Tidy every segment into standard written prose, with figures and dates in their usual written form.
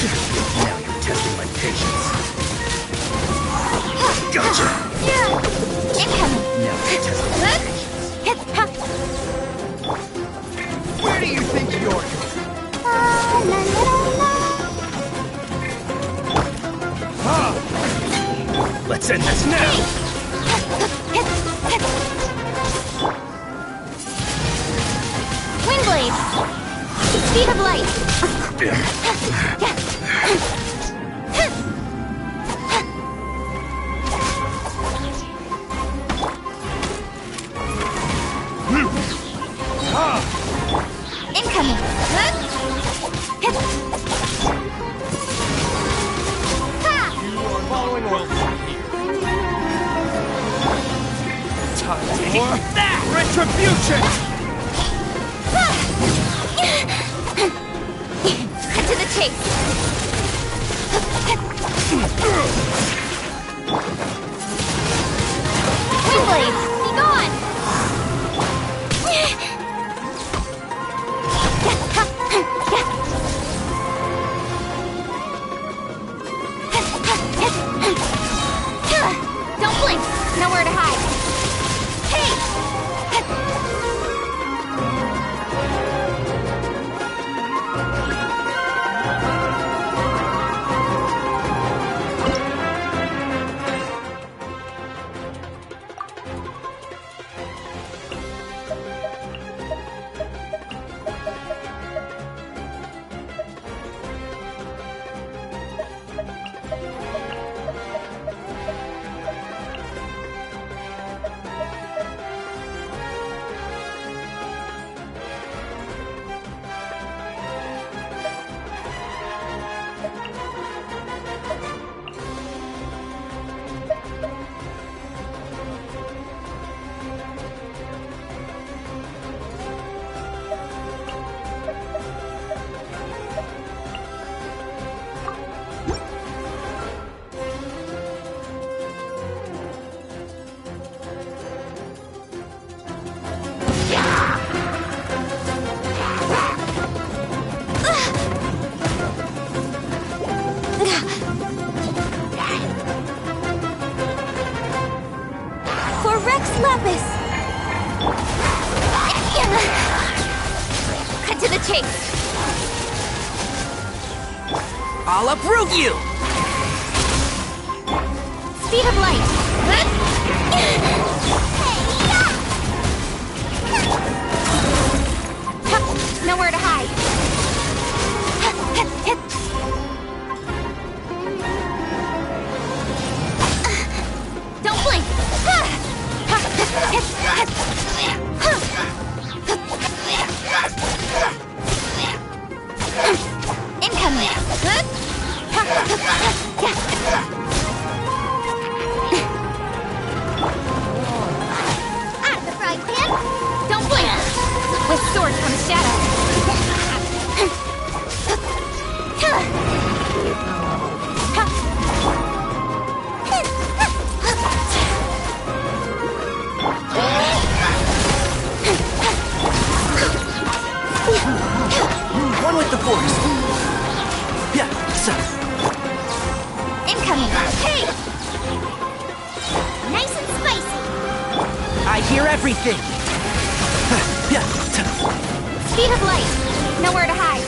Now you're testing my patience. Gotcha! Incoming! Now you're testing my patience. Where do you think you're going? Let's end this now! Wind blade! Speed of light! Incoming! You are following orders. Time for that! Retribution! Cut to the chase! Windblade! Be gone! Don't blink! Nowhere to hide! Hey! Lapis! Cut to the chase! I'll uproot you! Speed of light! Nowhere to hide! Don't blink! Incoming! Out of the frying pan! Don't blink! With sword comes shadow! One with the force! Yeah, so. Incoming! Hey! Nice and spicy! I hear everything! Yeah, Speed of light! Nowhere to hide!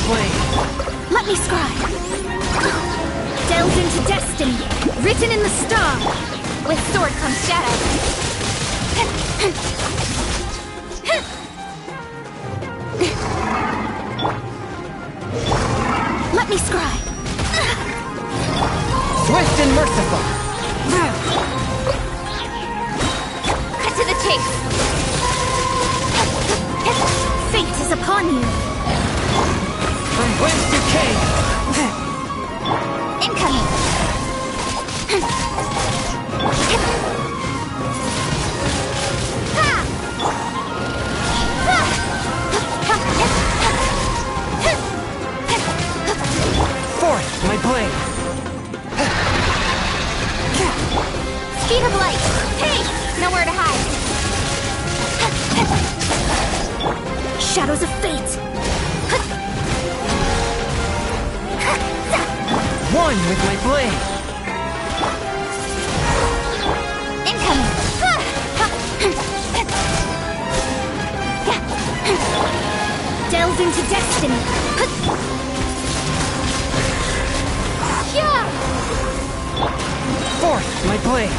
blade. Let me scribe. Delved into destiny, written in the star. With sword comes shadow. Let me scribe. Swift and merciful. Cut to the chase. Fate is upon you. From whence you came. Incoming. Forth, my blade. Speed of light. Hey! Nowhere to hide. Shadows of fate. One with my blade. Incoming. Delve into destiny. Forth, my blade.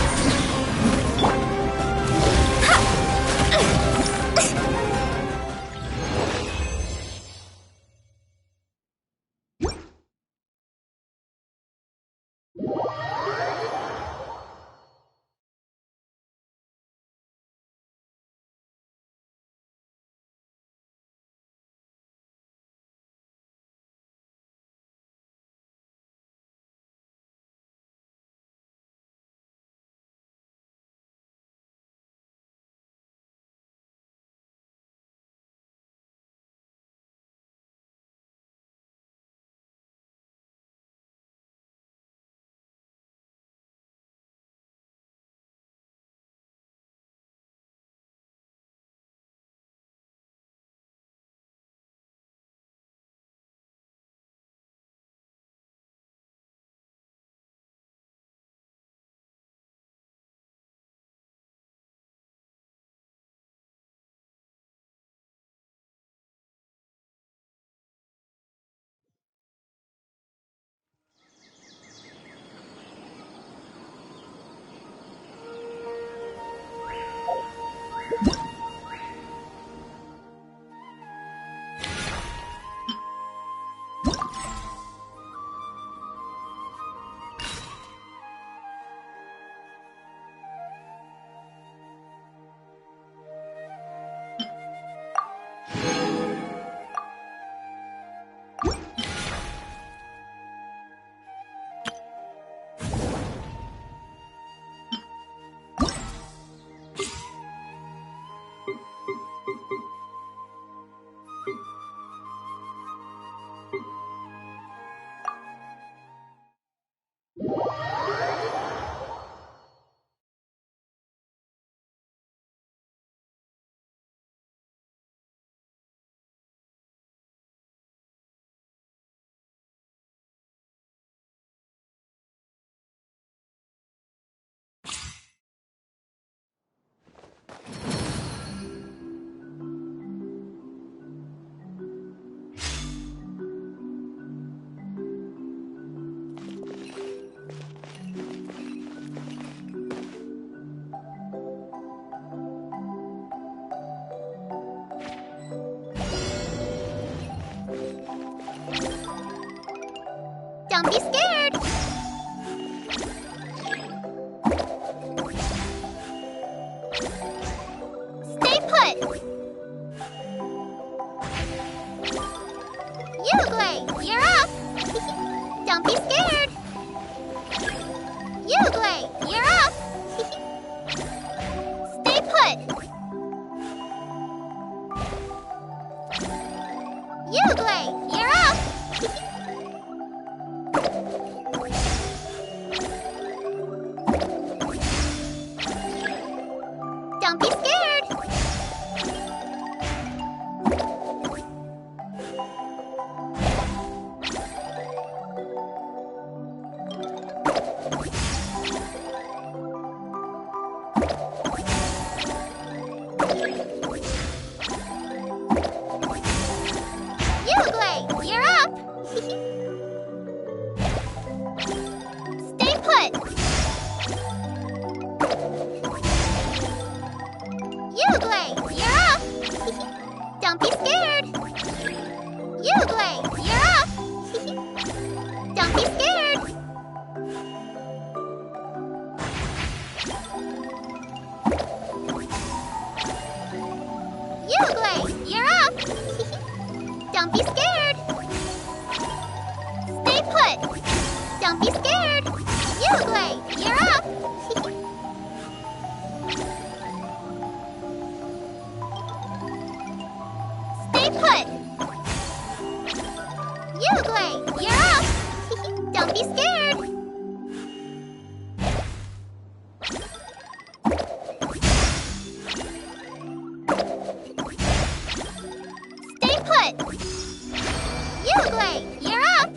Don't be scared! Stay put! Uglay, you're up! Don't be scared! Uglay, you're up! Stay put! Uglay, you're up! Don't be scared! Uglay! Uglay, you're up! Don't be scared! Uglay, you're up! Don't be scared! Uglay, you're up! Don't be scared! Stay put! Don't be scared! Uglay, you're up! Stay put! Uglay, you're up! Don't be scared! Stay put! Uglay, you're up!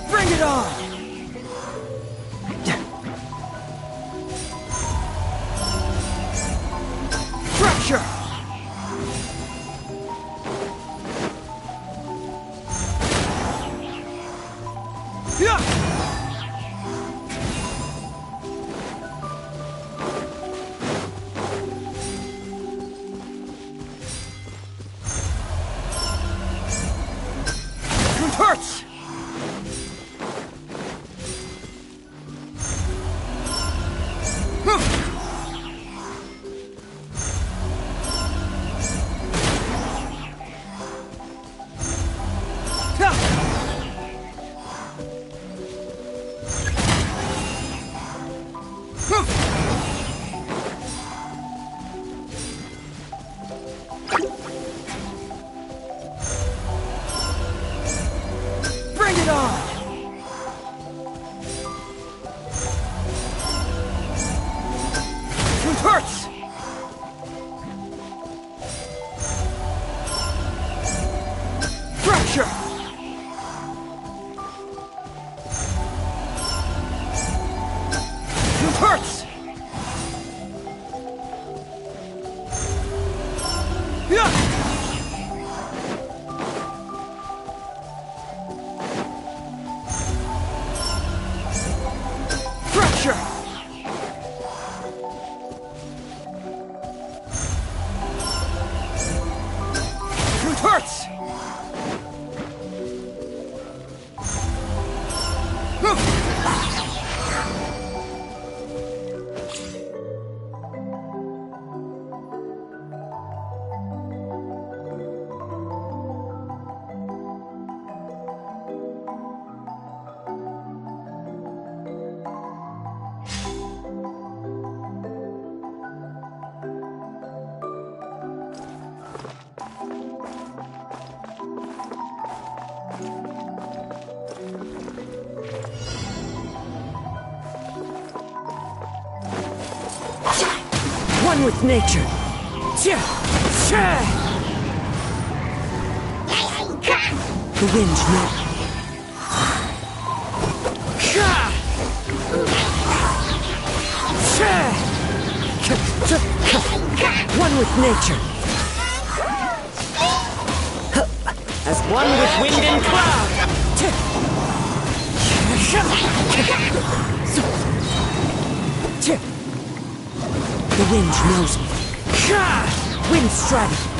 Bring it on! Fracture! It hurts! Bring it on! It hurts! Fracture! It hurts! Fracture! It hurts! One with nature. The wind knows. with nature. As one with wind and cloud. The wind knows me. Wind strike.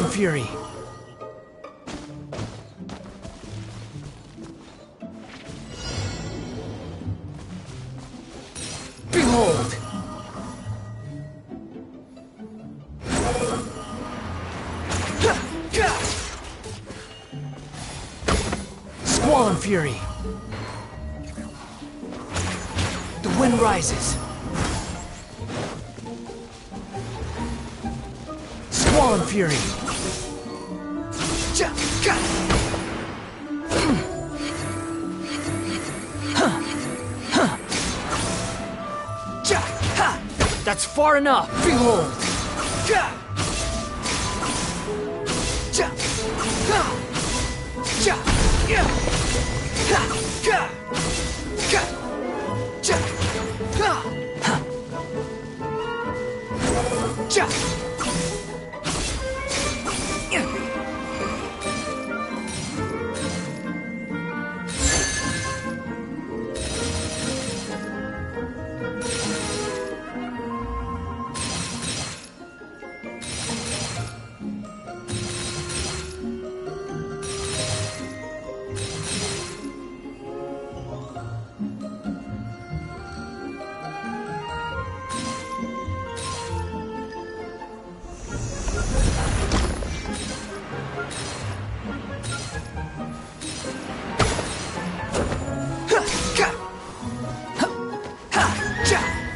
Squall and Fury. Behold! Squall and Fury. The wind rises. Squall and Fury. That's far enough. Behold.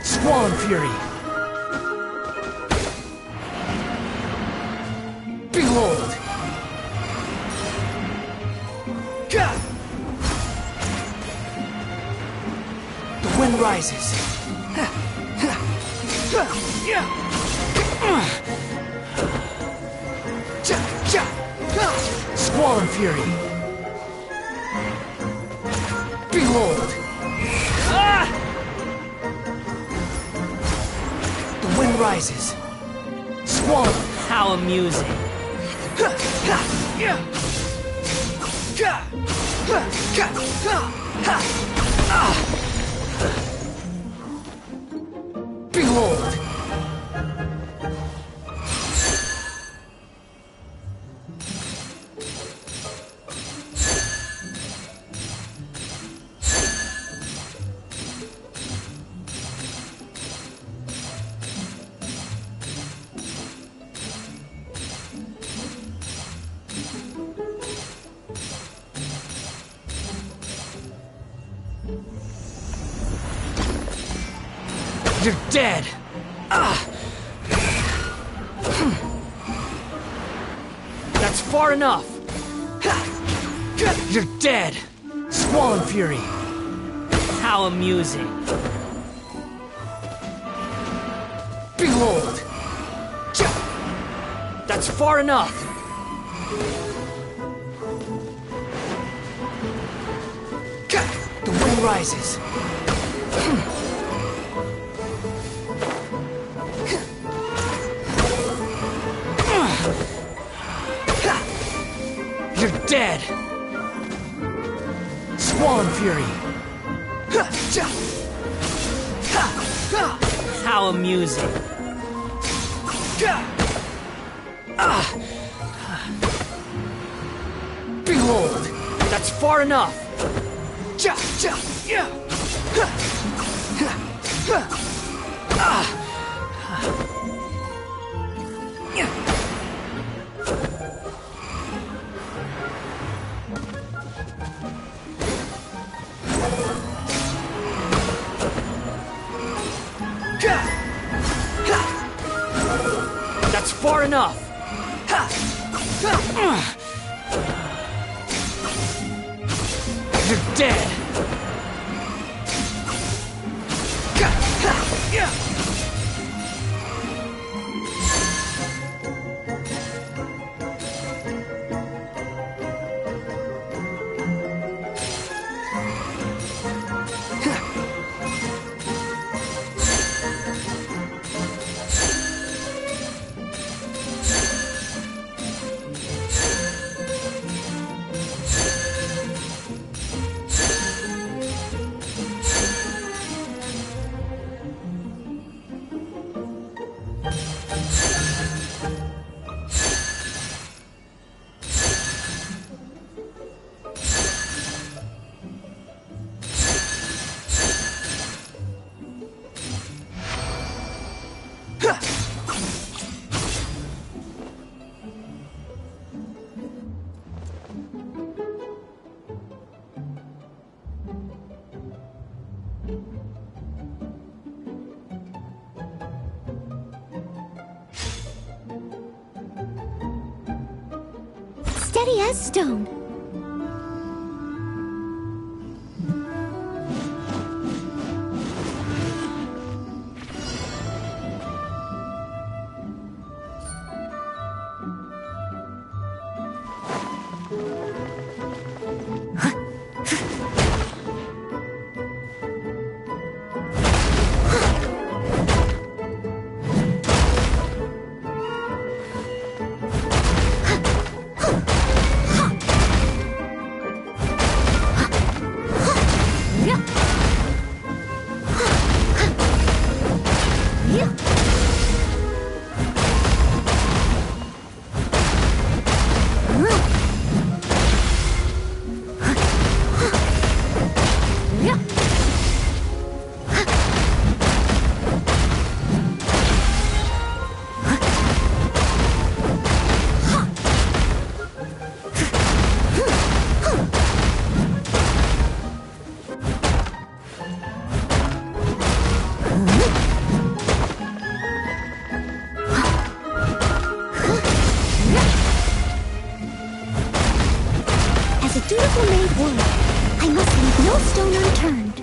Squall and Fury. Behold. The wind rises. Squall and Fury. Behold. The wind rises. Squall. How amusing. Behold. You're dead! That's far enough! You're dead! Squall and Fury! How amusing! Behold! That's far enough! The wind rises! You're dead! Squall and Fury! How amusing! Behold! That's far enough! That's far enough! You're dead! steady as stone. I must leave no stone unturned.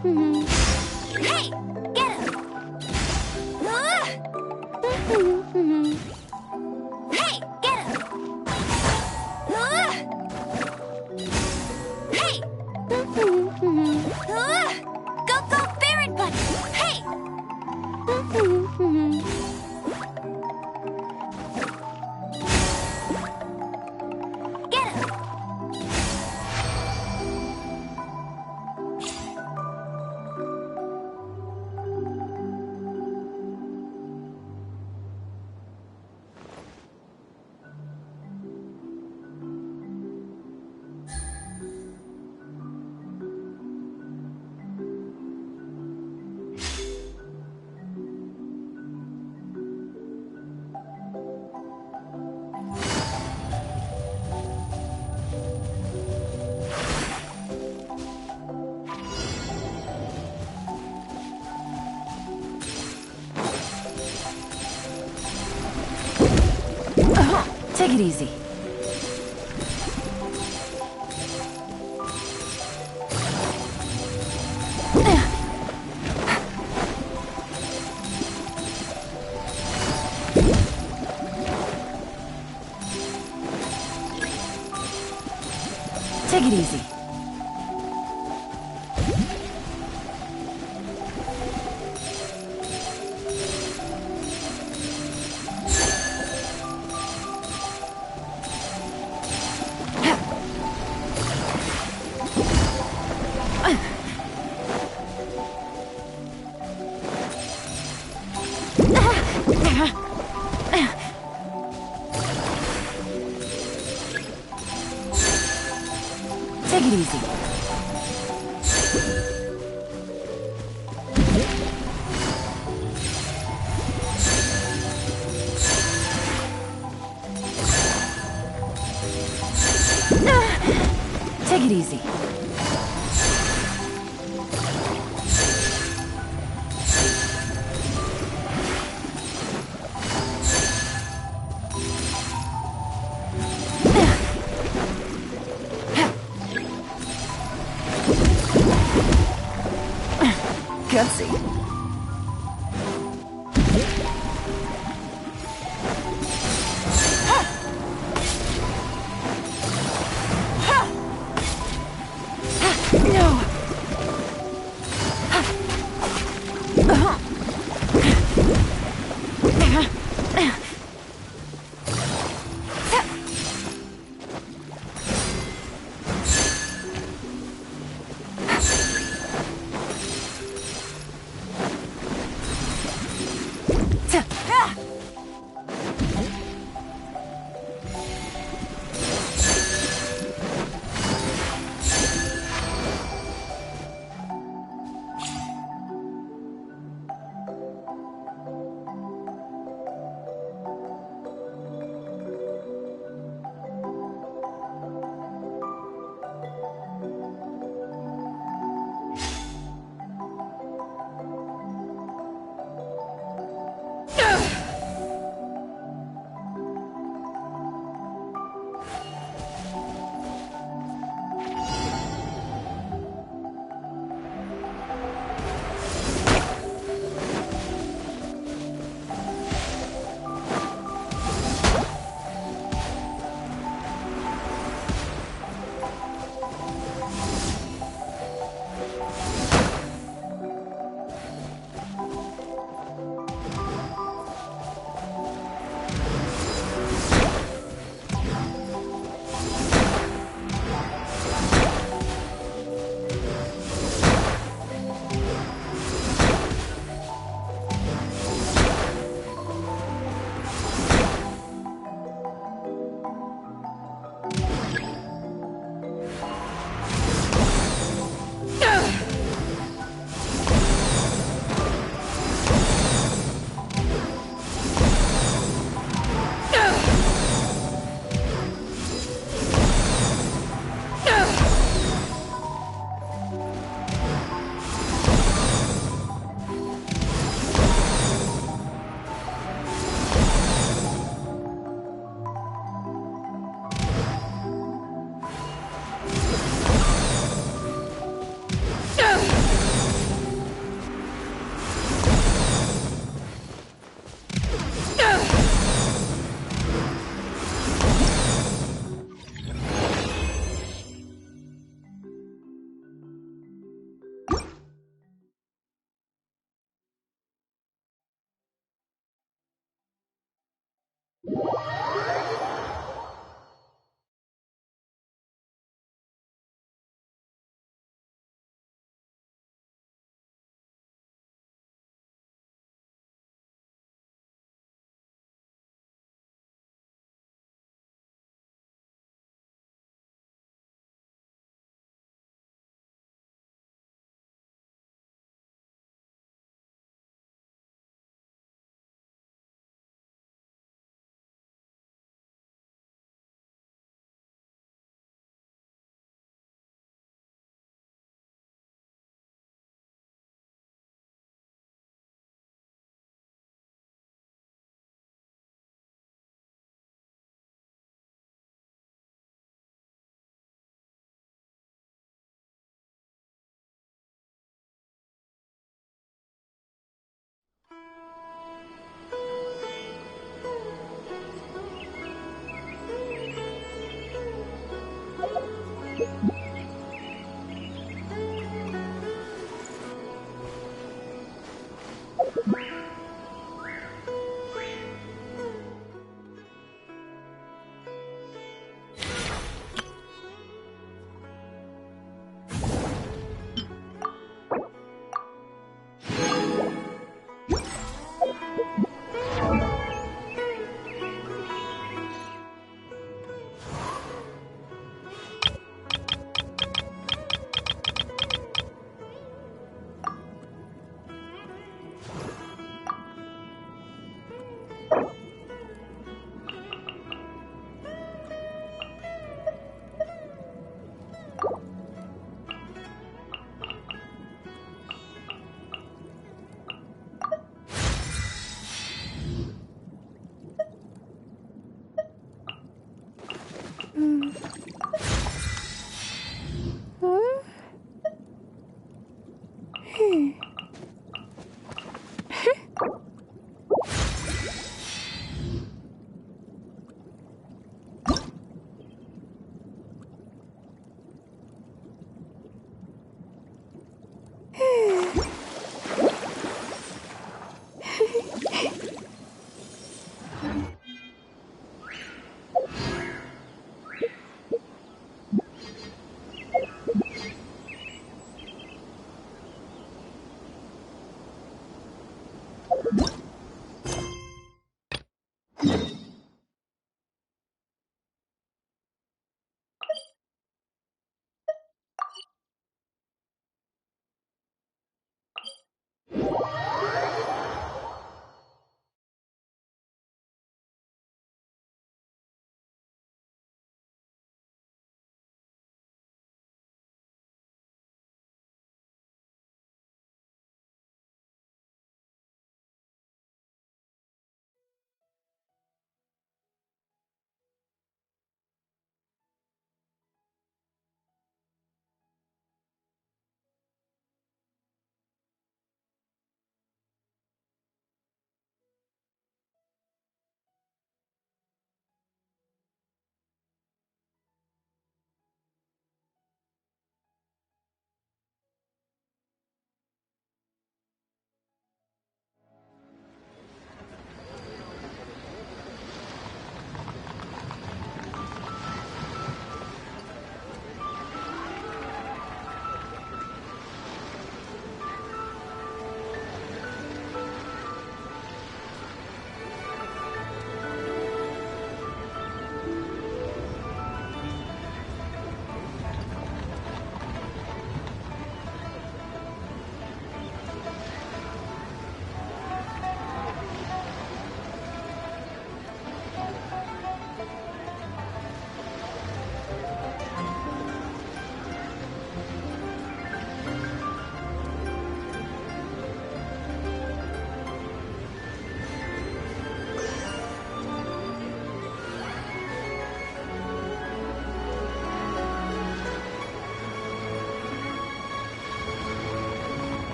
Hey! Get him! Hey! Get him! Hey! Go, go, Baron Bunny! Hey! Get him! Take it easy. Take it easy. Take it easy. Take it easy. Gutsy. No.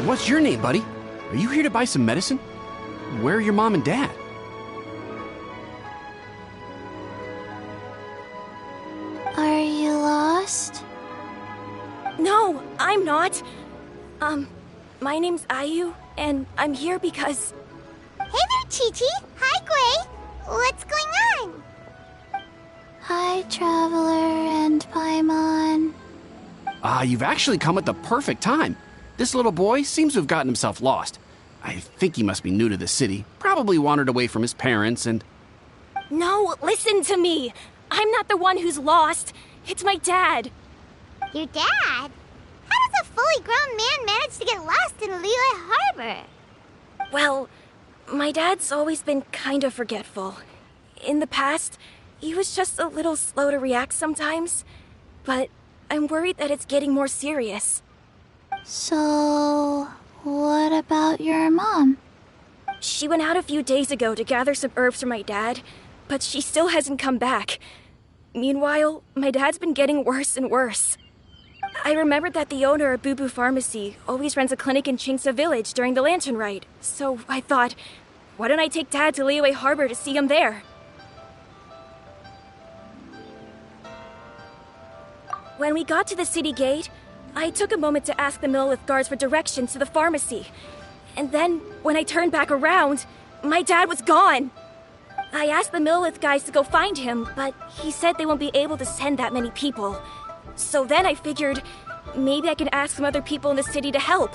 What's your name, buddy? Are you here to buy some medicine? Where are your mom and dad? Are you lost? No, I'm not. My name's Ayu, and I'm here because... Hey there, Chi-Chi. Hi, Gray. What's going on? Hi, Traveler and Paimon. You've actually come at the perfect time. This little boy seems to have gotten himself lost. I think he must be new to the city. Probably wandered away from his parents and... No, listen to me. I'm not the one who's lost. It's my dad. Your dad? How does a fully grown man manage to get lost in Liyue Harbor? Well, my dad's always been kind of forgetful. In the past, he was just a little slow to react sometimes. But I'm worried that it's getting more serious. So, what about your mom? She went out a few days ago to gather some herbs for my dad, but she still hasn't come back. Meanwhile, my dad's been getting worse and worse. I remembered that the owner of Boo Boo Pharmacy always runs a clinic in Chingsa Village during the Lantern Ride, so I thought, why don't I take Dad to Liyue Harbor to see him there? When we got to the city gate, I took a moment to ask the Millelith guards for directions to the pharmacy. And then, when I turned back around, my dad was gone. I asked the Millelith guys to go find him, but he said they won't be able to send that many people. So then I figured, maybe I can ask some other people in the city to help.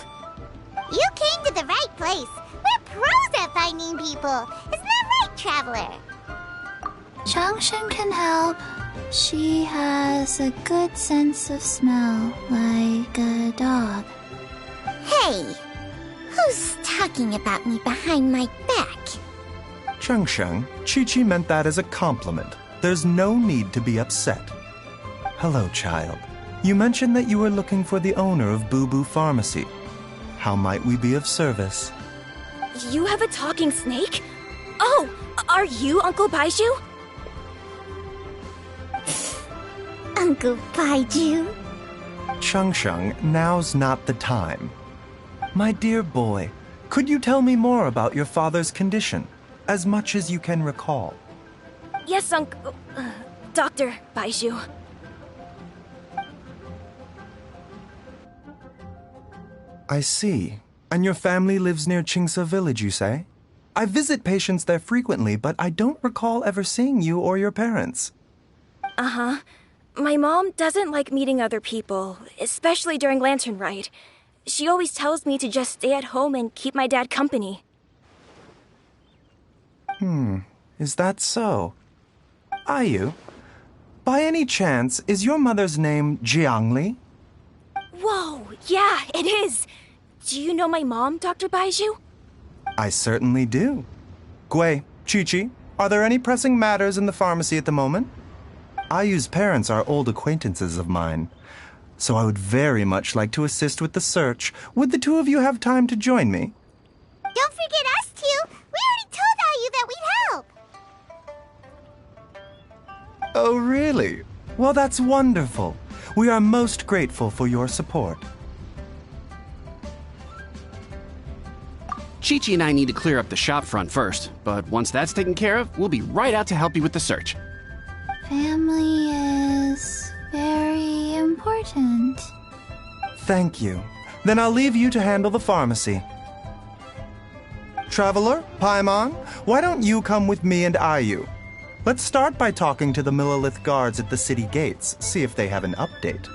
You came to the right place. We're pros at finding people. Isn't that right, Traveler? Changshan can help. She has a good sense of smell, like a dog. Hey, who's talking about me behind my back? Changsheng, Chi-Chi meant that as a compliment. There's no need to be upset. Hello, child. You mentioned that you were looking for the owner of Boo Boo Pharmacy. How might we be of service? You have a talking snake? Oh, are you Uncle Baiju? Uncle Baiju? Changsheng, now's not the time. My dear boy, could you tell me more about your father's condition, as much as you can recall? Yes, Uncle... Dr. Baiju. I see. And your family lives near Chingsa Village, you say? I visit patients there frequently, but I don't recall ever seeing you or your parents. Uh-huh. My mom doesn't like meeting other people, especially during Lantern Ride. She always tells me to just stay at home and keep my dad company. Is that so? Ayu, by any chance, is your mother's name Jiangli? Whoa, yeah, it is. Do you know my mom, Dr. Baiju? I certainly do. Gui, Chi-Chi, are there any pressing matters in the pharmacy at the moment? Ayu's parents are old acquaintances of mine, so I would very much like to assist with the search. Would the two of you have time to join me? Don't forget us two. We already told Ayu that we'd help. Oh, really? Well, that's wonderful. We are most grateful for your support. Chi-Chi and I need to clear up the shop front first, but once that's taken care of, we'll be right out to help you with the search. Family is very important. Thank you. Then I'll leave you to handle the pharmacy. Traveler, Paimon, why don't you come with me and Ayu? Let's start by talking to the Millelith guards at the city gates, see if they have an update.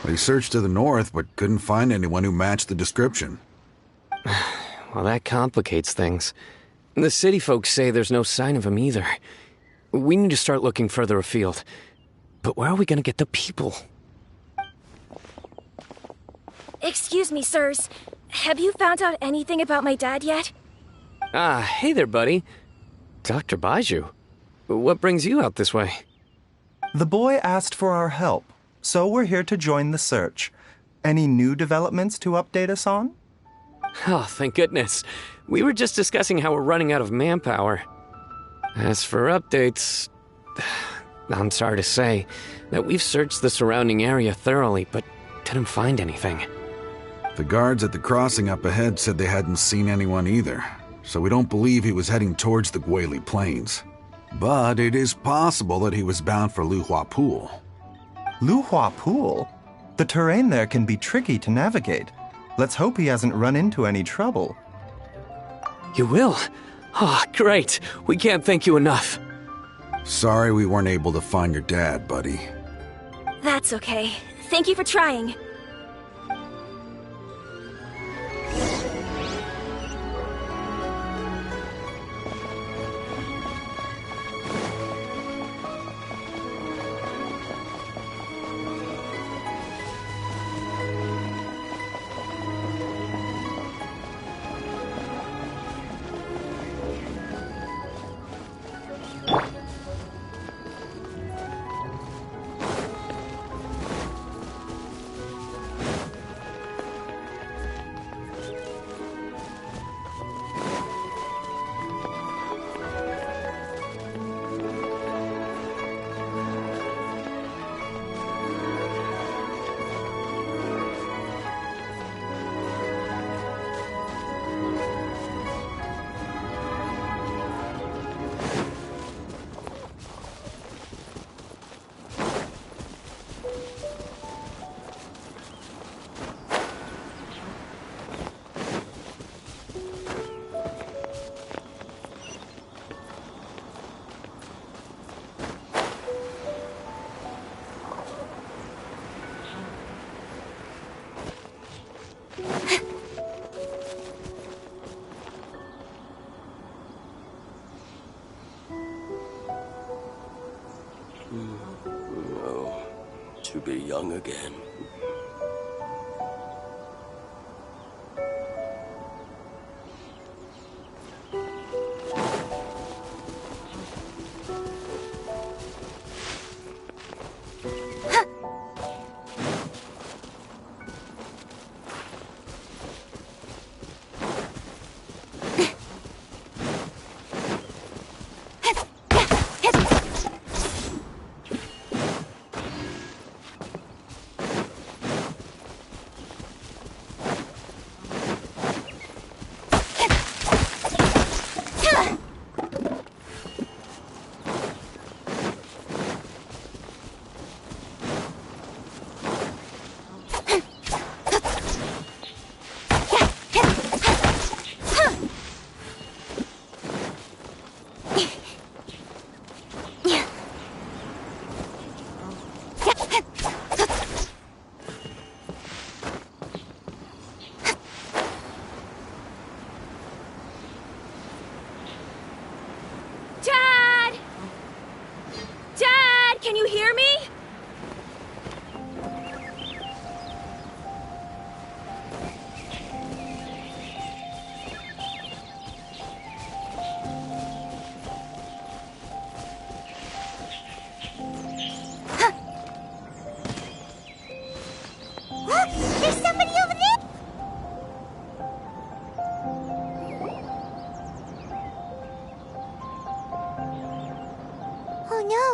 They searched to the north, but couldn't find anyone who matched the description. Well, that complicates things. The city folks say there's no sign of him either. We need to start looking further afield. But where are we gonna get the people? Excuse me, sirs. Have you found out anything about my dad yet? Ah, hey there, buddy. Dr. Baiju. What brings you out this way? The boy asked for our help, so we're here to join the search. Any new developments to update us on? Oh, thank goodness. We were just discussing how we're running out of manpower. As for updates, I'm sorry to say that we've searched the surrounding area thoroughly, but didn't find anything. The guards at the crossing up ahead said they hadn't seen anyone either, so we don't believe he was heading towards the Guili Plains. But it is possible that he was bound for Luhua Pool. Luhua Pool? The terrain there can be tricky to navigate. Let's hope he hasn't run into any trouble. You will? Ah, great. We can't thank you enough. Sorry we weren't able to find your dad, buddy. That's okay. Thank you for trying. Oh, to be young again. Can you hear me? There's somebody over there! Oh no!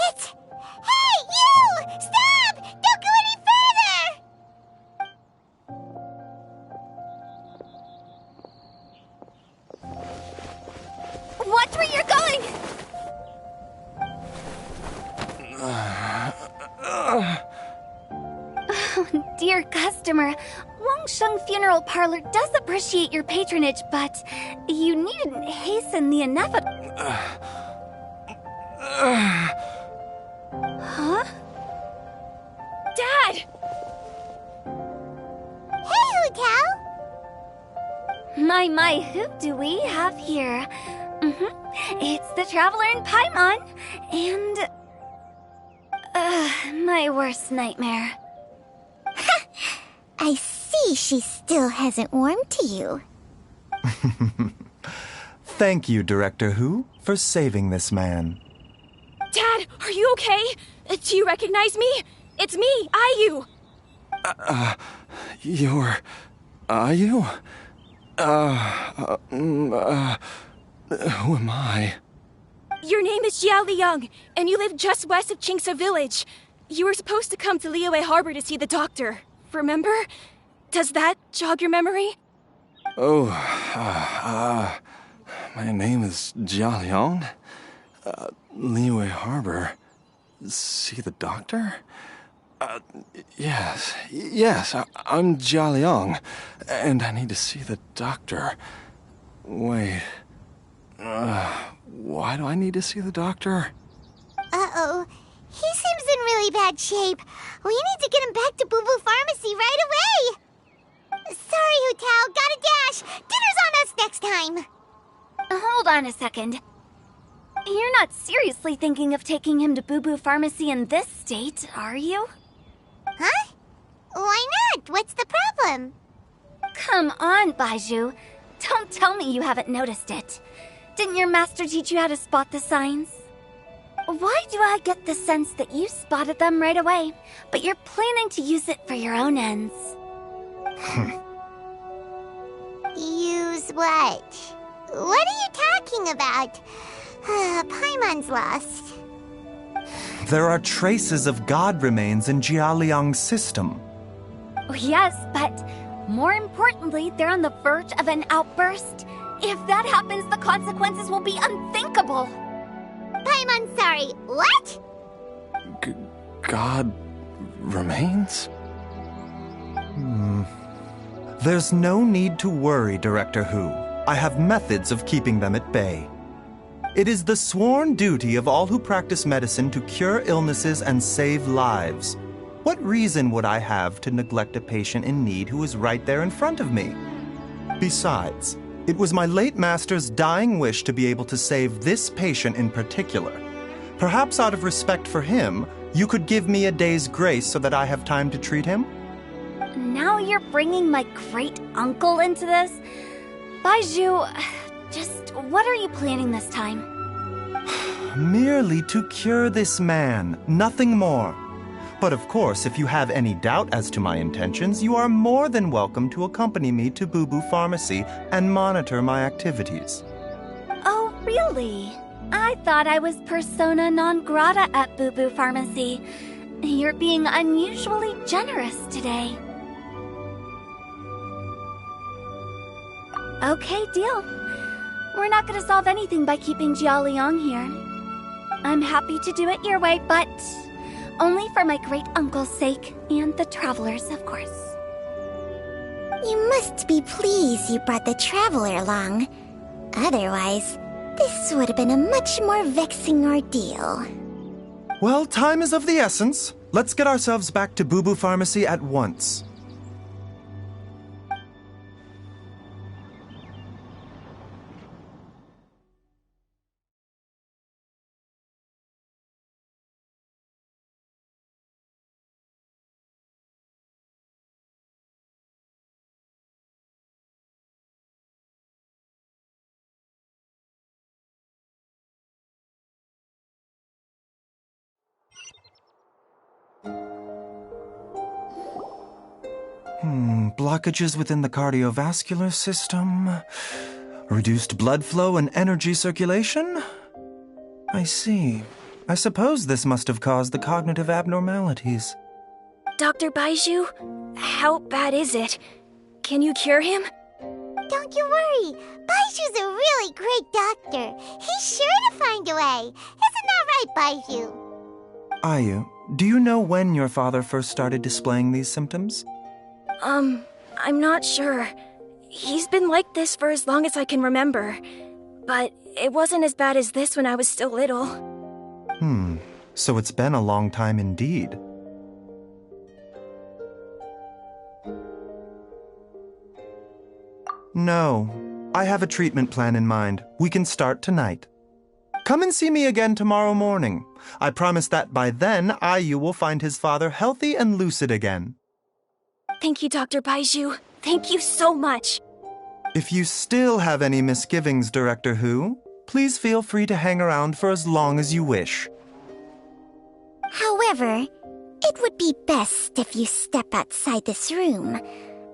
It's... Hey, you! Stop! Don't go any further! Watch where you're going! Oh, dear customer, Wangsheng Funeral Parlor does appreciate your patronage, but you needn't hasten the inevitable. Huh? Dad! My, who do we have here? It's the Traveler in Paimon, and... my worst nightmare. I see she still hasn't warmed to you. Thank you, Director Who, for saving this man. Dad, are you okay? Do you recognize me? It's me, Ayu. You're... Ayu? Who am I? Your name is Jiao Liang, and you live just west of Chingsa Village. You were supposed to come to Liyue Harbor to see the doctor. Remember? Does that jog your memory? Oh, my name is Jia Liang. Liyue Harbor. See the doctor? Yes, I'm Jia Liang, and I need to see the doctor. Wait, why do I need to see the doctor? Uh-oh. He seems in really bad shape. We need to get him back to Boo Boo Pharmacy right away. Sorry, Hu Tao. Gotta dash. Dinner's on us next time. Hold on a second. You're not seriously thinking of taking him to Boo Boo Pharmacy in this state, are you? Huh? Why not? What's the problem? Come on, Baizhu. Don't tell me you haven't noticed it. Didn't your master teach you how to spot the signs? Why do I get the sense that you spotted them right away, but you're planning to use it for your own ends? Use what? What are you talking about? Paimon's lost. There are traces of god remains in Jia Liang's system. Yes, but more importantly, they're on the verge of an outburst. If that happens, the consequences will be unthinkable. Paimon's sorry. What? God remains? There's no need to worry, Director Who. I have methods of keeping them at bay. It is the sworn duty of all who practice medicine to cure illnesses and save lives. What reason would I have to neglect a patient in need who is right there in front of me? Besides, it was my late master's dying wish to be able to save this patient in particular. Perhaps out of respect for him, you could give me a day's grace so that I have time to treat him? Now you're bringing my great-uncle into this? Baizhu, just what are you planning this time? Merely to cure this man, nothing more. But of course, if you have any doubt as to my intentions, you are more than welcome to accompany me to Boo Boo Pharmacy and monitor my activities. Oh, really? I thought I was persona non grata at Boo Boo Pharmacy. You're being unusually generous today. Okay, deal. We're not going to solve anything by keeping Jia Liang here. I'm happy to do it your way, but only for my great-uncle's sake and the travelers, of course. You must be pleased you brought the Traveler along. Otherwise, this would have been a much more vexing ordeal. Well, time is of the essence. Let's get ourselves back to Boo Boo Pharmacy at once. Blockages within the cardiovascular system, reduced blood flow and energy circulation? I see. I suppose this must have caused the cognitive abnormalities. Dr. Baizhu, how bad is it? Can you cure him? Don't you worry. Baiju's a really great doctor. He's sure to find a way. Isn't that right, Baiju? Ayu, do you know when your father first started displaying these symptoms? I'm not sure. He's been like this for as long as I can remember. But it wasn't as bad as this when I was still little. So it's been a long time indeed. No, I have a treatment plan in mind. We can start tonight. Come and see me again tomorrow morning. I promise that by then, Ayu will find his father healthy and lucid again. Thank you, Dr. Baiju. Thank you so much. If you still have any misgivings, Director Hu, please feel free to hang around for as long as you wish. However, it would be best if you step outside this room.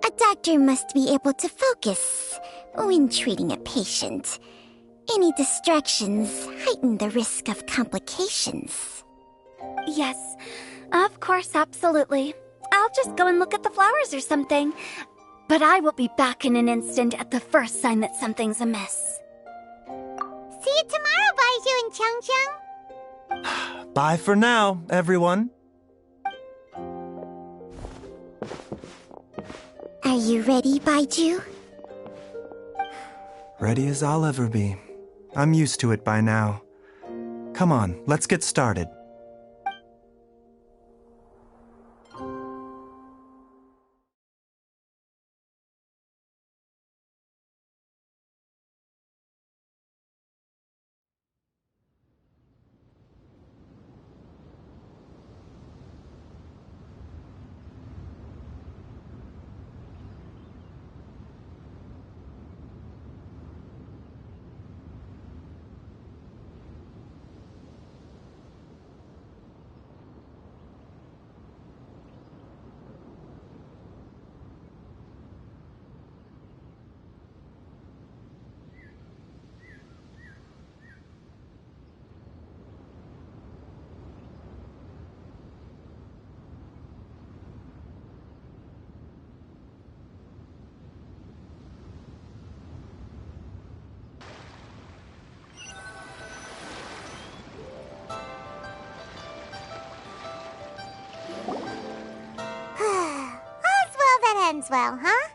A doctor must be able to focus when treating a patient. Any distractions heighten the risk of complications. Yes, of course, absolutely. I'll just go and look at the flowers or something. But I will be back in an instant at the first sign that something's amiss. See you tomorrow, Baiju and Chung Chung. Bye for now, everyone. Are you ready, Baiju? Ready as I'll ever be. I'm used to it by now. Come on, let's get started. Ends well, huh?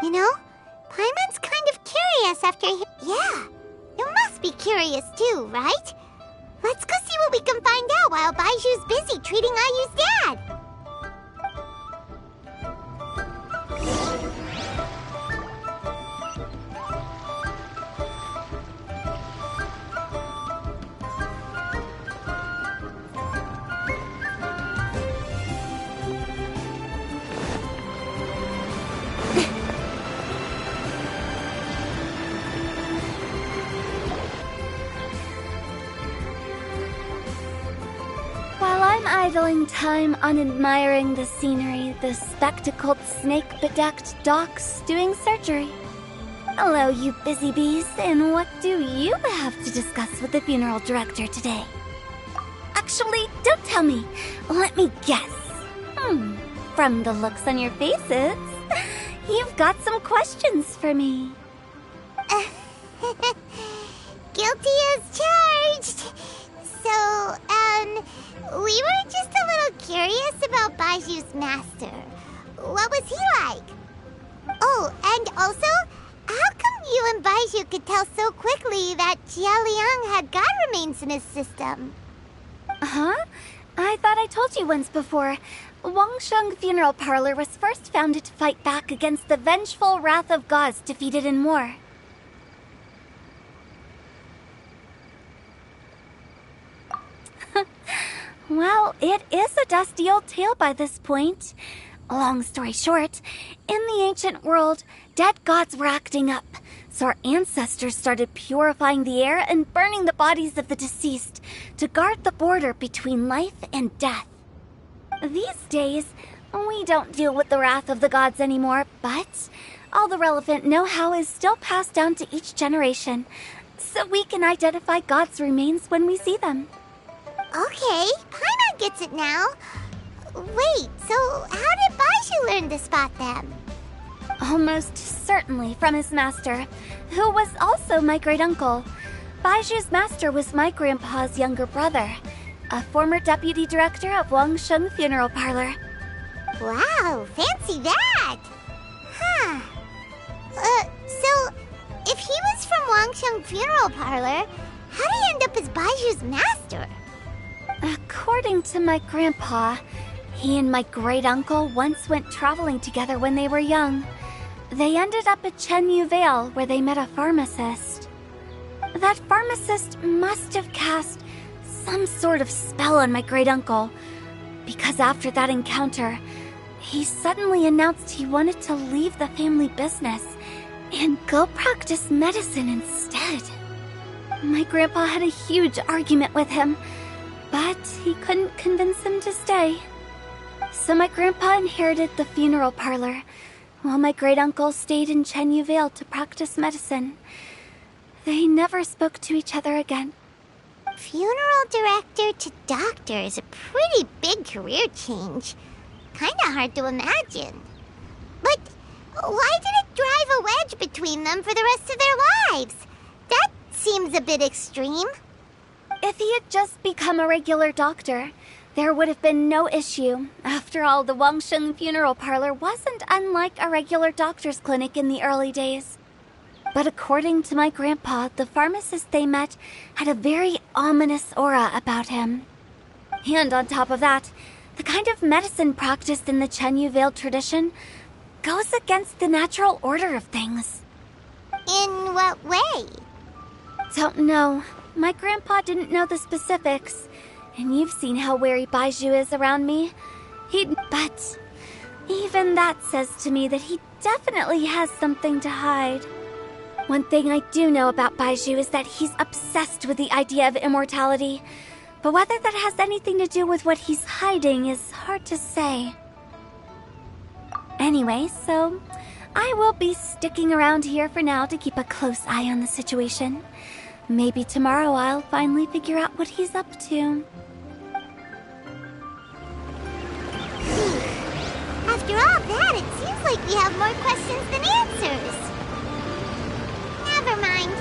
You know, Paimon's kind of curious after he... Yeah, you must be curious too, right? Let's go see what we can find out while Baiju's busy treating Ayu's dad. Idling time on admiring the scenery, the spectacled snake-bedecked docs doing surgery. Hello, you busy bees, and what do you have to discuss with the funeral director today? Actually, don't tell me. Let me guess. From the looks on your faces, you've got some questions for me. Guilty as charged. So, we were just a little curious about Baiju's master. What was he like? Oh, and also, how come you and Baiju could tell so quickly that Jia Liang had god remains in his system? Huh? I thought I told you once before. Wangsheng Funeral Parlor was first founded to fight back against the vengeful wrath of gods defeated in war. Well, it is a dusty old tale by this point. Long story short, in the ancient world, dead gods were acting up, so our ancestors started purifying the air and burning the bodies of the deceased to guard the border between life and death. These days, we don't deal with the wrath of the gods anymore, but all the relevant know-how is still passed down to each generation, so we can identify gods' remains when we see them. Okay, Paimon gets it now. Wait, so how did Baiju learn to spot them? Almost certainly from his master, who was also my great-uncle. Baiju's master was my grandpa's younger brother, a former deputy director of Wangsheng Funeral Parlor. Wow, fancy that! Huh. So, if he was from Wangsheng Funeral Parlor, how did he end up as Baiju's master? According to my grandpa, he and my great-uncle once went traveling together when they were young. They ended up at Chenyu Vale, where they met a pharmacist. That pharmacist must have cast some sort of spell on my great-uncle, because after that encounter, he suddenly announced he wanted to leave the family business and go practice medicine instead. My grandpa had a huge argument with him, but he couldn't convince him to stay. So my grandpa inherited the funeral parlor, while my great-uncle stayed in Chenyu Vale to practice medicine. They never spoke to each other again. Funeral director to doctor is a pretty big career change. Kinda hard to imagine. But why did it drive a wedge between them for the rest of their lives? That seems a bit extreme. If he had just become a regular doctor, there would have been no issue. After all, the Wangsheng funeral parlor wasn't unlike a regular doctor's clinic in the early days. But according to my grandpa, the pharmacist they met had a very ominous aura about him. And on top of that, the kind of medicine practiced in the Chenyu Vale tradition goes against the natural order of things. In what way? Don't know. My grandpa didn't know the specifics. And you've seen how wary Baiju is around me. But even that says to me that he definitely has something to hide. One thing I do know about Baiju is that he's obsessed with the idea of immortality. But whether that has anything to do with what he's hiding is hard to say. Anyway, so I will be sticking around here for now to keep a close eye on the situation. Maybe tomorrow I'll finally figure out what he's up to. After all that, it seems like we have more questions than answers. Never mind.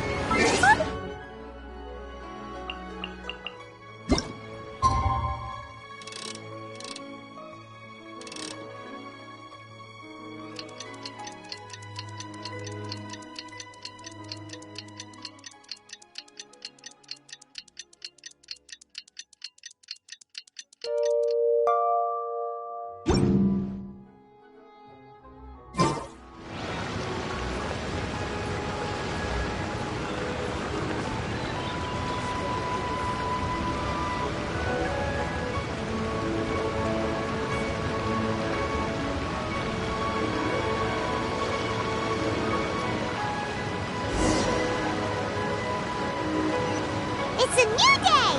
It's a new day!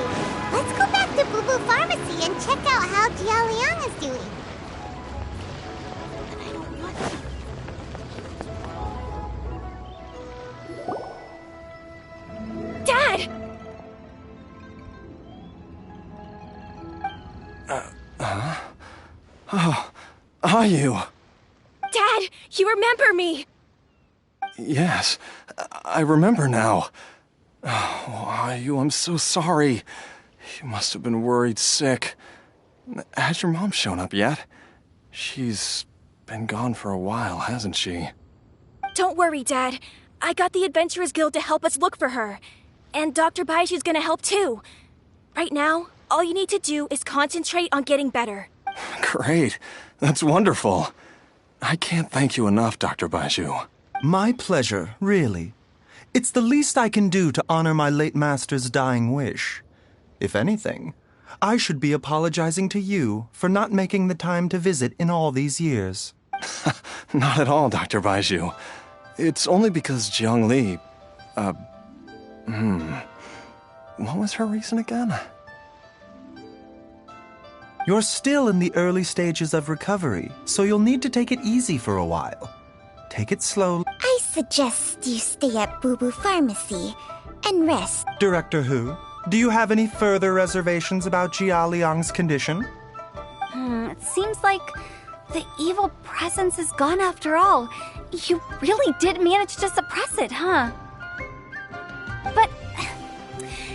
Let's go back to Boo Boo Pharmacy and check out how Jia Liang is doing. Dad! Are you? Dad, you remember me! Yes, I remember now. Oh, Ayu, I'm so sorry. You must have been worried sick. Has your mom shown up yet? She's been gone for a while, hasn't she? Don't worry, Dad. I got the Adventurers Guild to help us look for her. And Dr. Baiju's gonna help too. Right now, all you need to do is concentrate on getting better. Great. That's wonderful. I can't thank you enough, Dr. Baiju. My pleasure, really. It's the least I can do to honor my late master's dying wish. If anything, I should be apologizing to you for not making the time to visit in all these years. Not at all, Dr. Baiju. It's only because Jiang Li... What was her reason again? You're still in the early stages of recovery, so you'll need to take it easy for a while. Take it slowly. I suggest you stay at Boo Boo Pharmacy and rest. Director Hu, do you have any further reservations about Jia Liang's condition? It seems like the evil presence is gone after all. You really did manage to suppress it, huh? But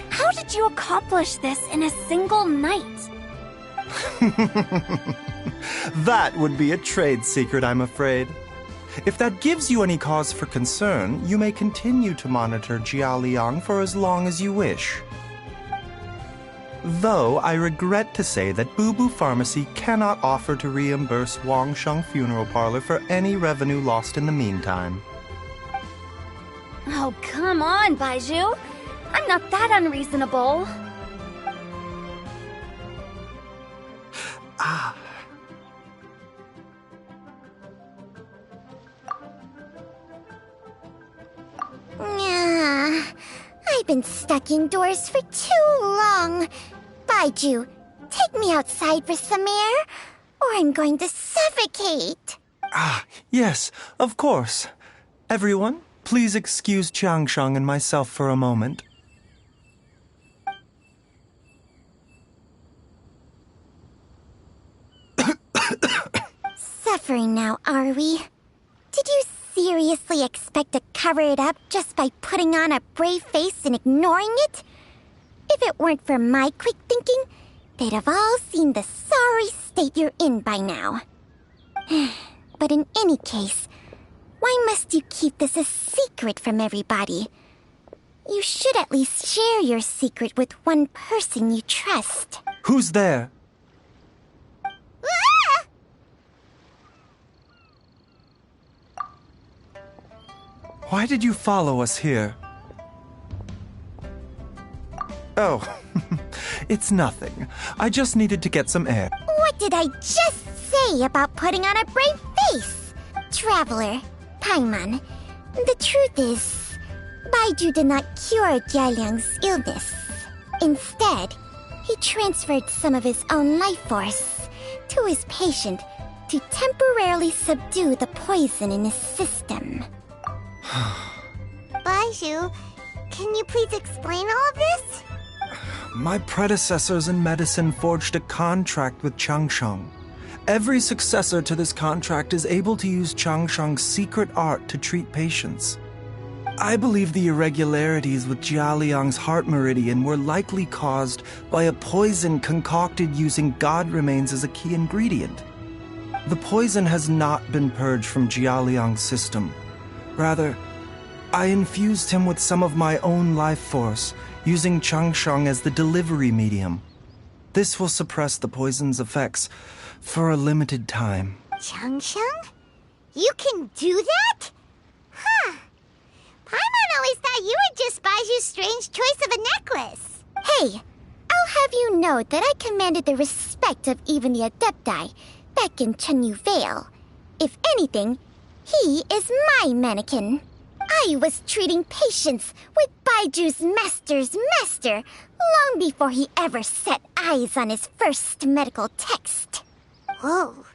how did you accomplish this in a single night? That would be a trade secret, I'm afraid. If that gives you any cause for concern, you may continue to monitor Jia Liang for as long as you wish. Though I regret to say that Boo Boo Pharmacy cannot offer to reimburse Wangsheng Funeral Parlor for any revenue lost in the meantime. Oh, come on, Baiju. I'm not that unreasonable. I've been stuck indoors for too long. Baiju, take me outside for some air, or I'm going to suffocate. Yes, of course. Everyone, please excuse Qiangsheng and myself for a moment. Suffering now, are we? Did you seriously expect to cover it up just by putting on a brave face and ignoring it? If it weren't for my quick thinking, they'd have all seen the sorry state you're in by now. But in any case, why must you keep this a secret from everybody? You should at least share your secret with one person you trust. Who's there? Why did you follow us here? Oh, it's nothing. I just needed to get some air. What did I just say about putting on a brave face? Traveler, Paimon, the truth is, Baiju did not cure Jialiang's illness. Instead, he transferred some of his own life force to his patient to temporarily subdue the poison in his system. Baiju, can you please explain all of this? My predecessors in medicine forged a contract with Changsheng. Every successor to this contract is able to use Changsheng's secret art to treat patients. I believe the irregularities with Jialiang's heart meridian were likely caused by a poison concocted using god remains as a key ingredient. The poison has not been purged from Jialiang's system. Rather, I infused him with some of my own life force, using Changsheng as the delivery medium. This will suppress the poison's effects for a limited time. Changsheng? You can do that? Huh. Paimon always thought you were just Baiju's strange choice of a necklace. Hey, I'll have you know that I commanded the respect of even the Adepti back in Chenyu Vale. If anything, he is my mannequin. I was treating patients with Baiju's master's master long before he ever set eyes on his first medical text. Whoa.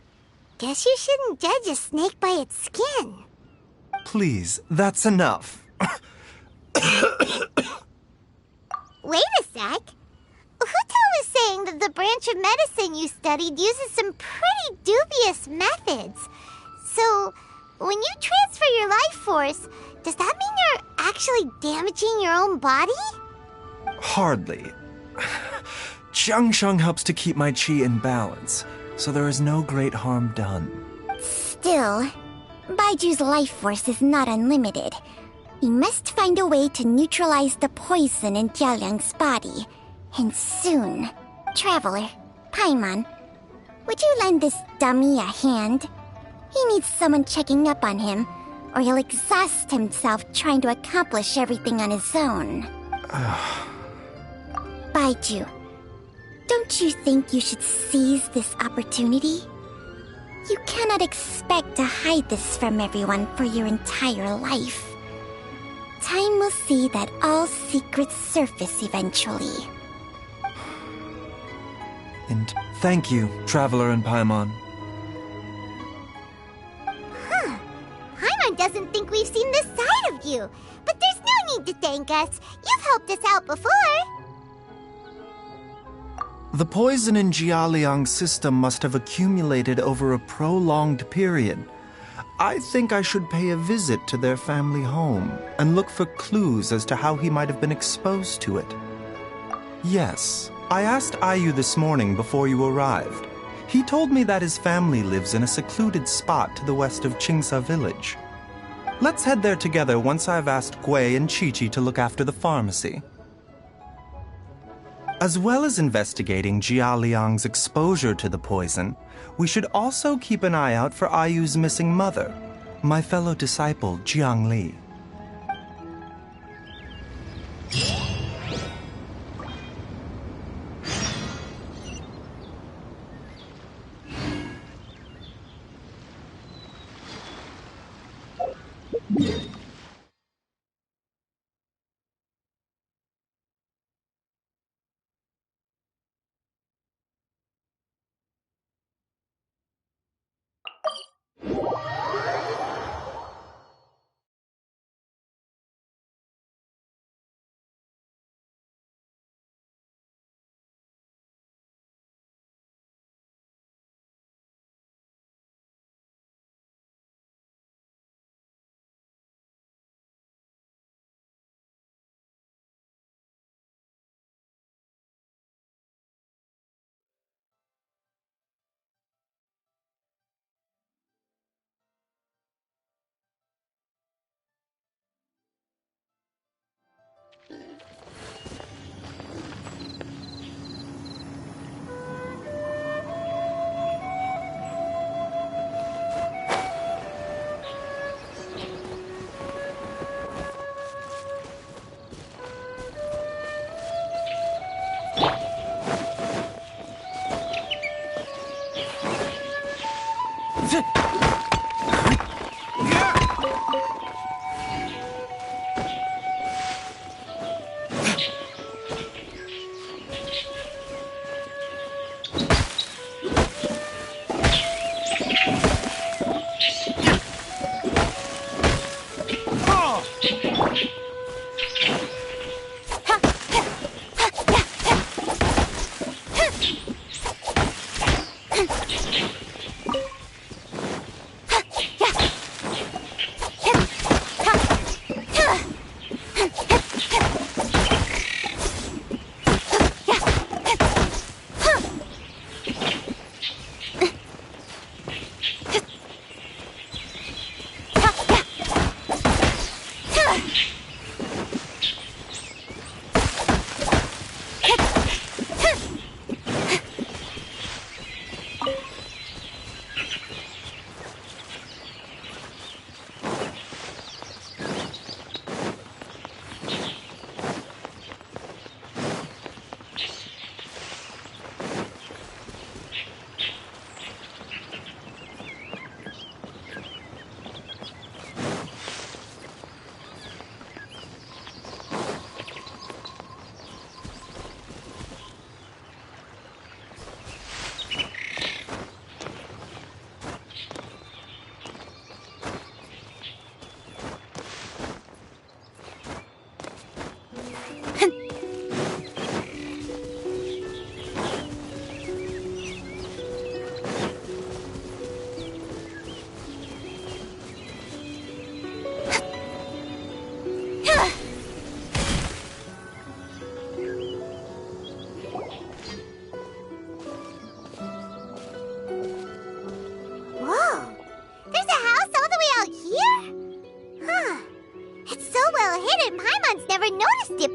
Guess you shouldn't judge a snake by its skin. Please, that's enough. Wait a sec. Huto was saying that the branch of medicine you studied uses some pretty dubious methods. So, when you transfer your life force, does that mean you're actually damaging your own body? Hardly. Changsheng helps to keep my chi in balance, so there is no great harm done. Still, Baiju's life force is not unlimited. We must find a way to neutralize the poison in Jialiang's body. And soon. Traveler, Paimon, would you lend this dummy a hand? He needs someone checking up on him, or he'll exhaust himself trying to accomplish everything on his own. Baiju, don't you think you should seize this opportunity? You cannot expect to hide this from everyone for your entire life. Time will see that all secrets surface eventually. And thank you, Traveler and Paimon. Paimon doesn't think we've seen this side of you. But there's no need to thank us. You've helped us out before. The poison in Jialiang's system must have accumulated over a prolonged period. I think I should pay a visit to their family home and look for clues as to how he might have been exposed to it. Yes, I asked Ayu this morning before you arrived. He told me that his family lives in a secluded spot to the west of Qingsa village. Let's head there together once I've asked Gui and Chi-Chi to look after the pharmacy. As well as investigating Jia Liang's exposure to the poison, we should also keep an eye out for Ayu's missing mother, my fellow disciple Jiang Li.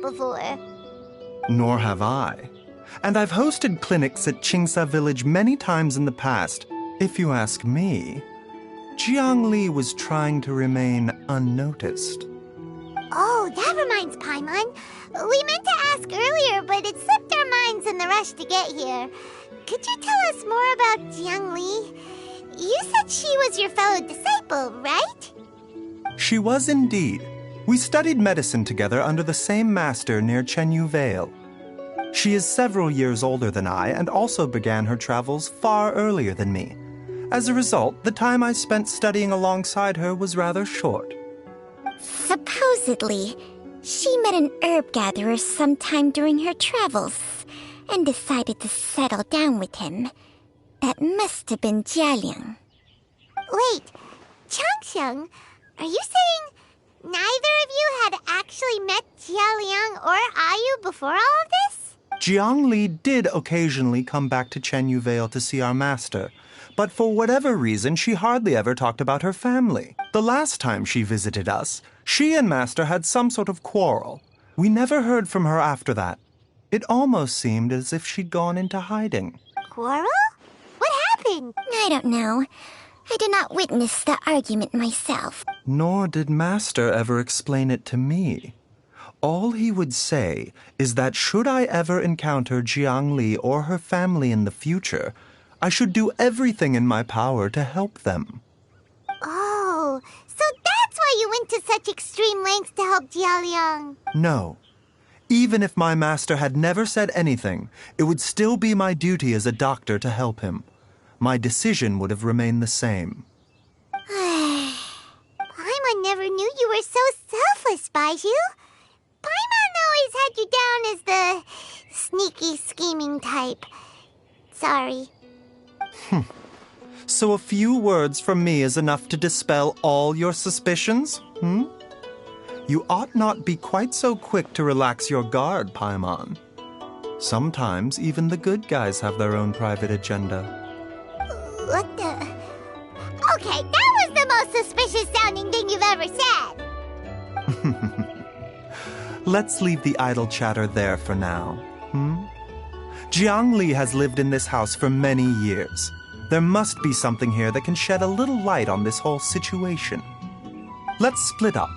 Before. Nor have I. And I've hosted clinics at Qingsa Village many times in the past. If you ask me, Jiang Li was trying to remain unnoticed. Oh, that reminds Paimon. We meant to ask earlier, but it slipped our minds in the rush to get here. Could you tell us more about Jiang Li? You said she was your fellow disciple, right? She was indeed. We studied medicine together under the same master near Chenyu Vale. She is several years older than I and also began her travels far earlier than me. As a result, the time I spent studying alongside her was rather short. Supposedly, she met an herb gatherer sometime during her travels and decided to settle down with him. That must have been Jialiang. Wait, Changxiang, are you saying neither of you had actually met Jialiang or Ayu before all of this? Jiang Li did occasionally come back to Chenyu Vale to see our master, but for whatever reason, she hardly ever talked about her family. The last time she visited us, she and master had some sort of quarrel. We never heard from her after that. It almost seemed as if she'd gone into hiding. Quarrel? What happened? I don't know. I did not witness the argument myself. Nor did Master ever explain it to me. All he would say is that should I ever encounter Jiang Li or her family in the future, I should do everything in my power to help them. Oh, so that's why you went to such extreme lengths to help Jialiang. No. Even if my master had never said anything, it would still be my duty as a doctor to help him. My decision would have remained the same. Paimon never knew you were so selfless, Baiju. Paimon always had you down as the sneaky, scheming type. Sorry. So a few words from me is enough to dispel all your suspicions? You ought not be quite so quick to relax your guard, Paimon. Sometimes even the good guys have their own private agenda. What the? Okay, that was the most suspicious sounding thing you've ever said. Let's leave the idle chatter there for now. Jiang Li has lived in this house for many years. There must be something here that can shed a little light on this whole situation. Let's split up.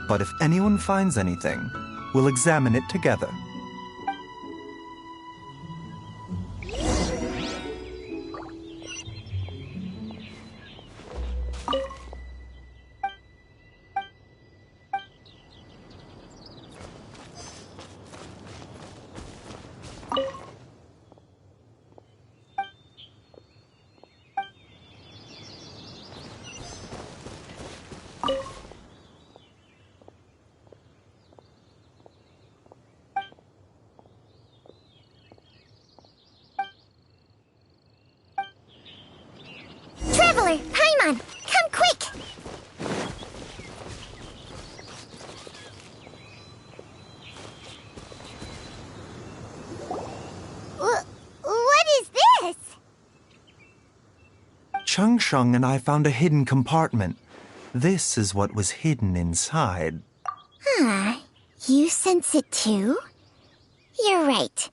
But if anyone finds anything, we'll examine it together. Traveler, Paimon, come quick! What is this? Chung Sheng and I found a hidden compartment. This is what was hidden inside. You sense it too? You're right.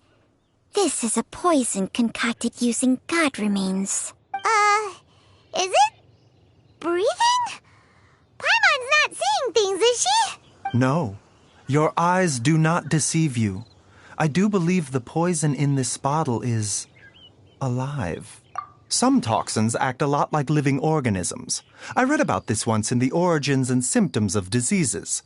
This is a poison concocted using god remains. Is it? Breathing? Paimon's not seeing things, is she? No, your eyes do not deceive you. I do believe the poison in this bottle is alive. Some toxins act a lot like living organisms. I read about this once in the Origins and Symptoms of Diseases.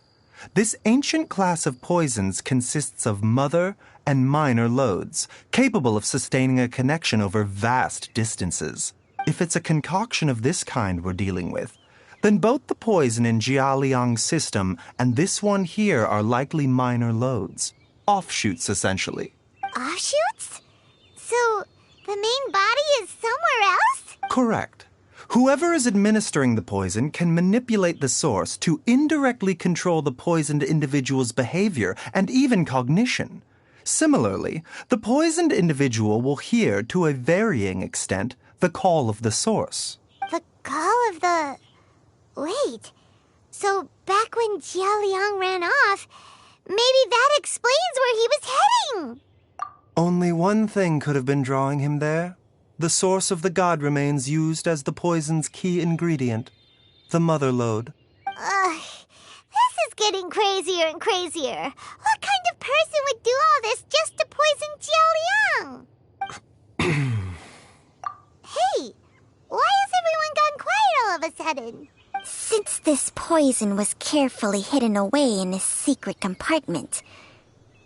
This ancient class of poisons consists of mother and minor loads, capable of sustaining a connection over vast distances. If it's a concoction of this kind we're dealing with, then both the poison in Jialiang's system and this one here are likely minor loads. Offshoots, essentially. Offshoots? So, the main body is somewhere else? Correct. Whoever is administering the poison can manipulate the source to indirectly control the poisoned individual's behavior and even cognition. Similarly, the poisoned individual will hear, to a varying extent, the call of the source. The call of the... Wait. So, back when Jialiang ran off, maybe that explains where he was heading. Only one thing could have been drawing him there. The source of the god remains used as the poison's key ingredient, the mother lode. This is getting crazier and crazier. What kind of person would do all this just to poison Jialiang? Hey, why has everyone gone quiet all of a sudden? Since this poison was carefully hidden away in a secret compartment,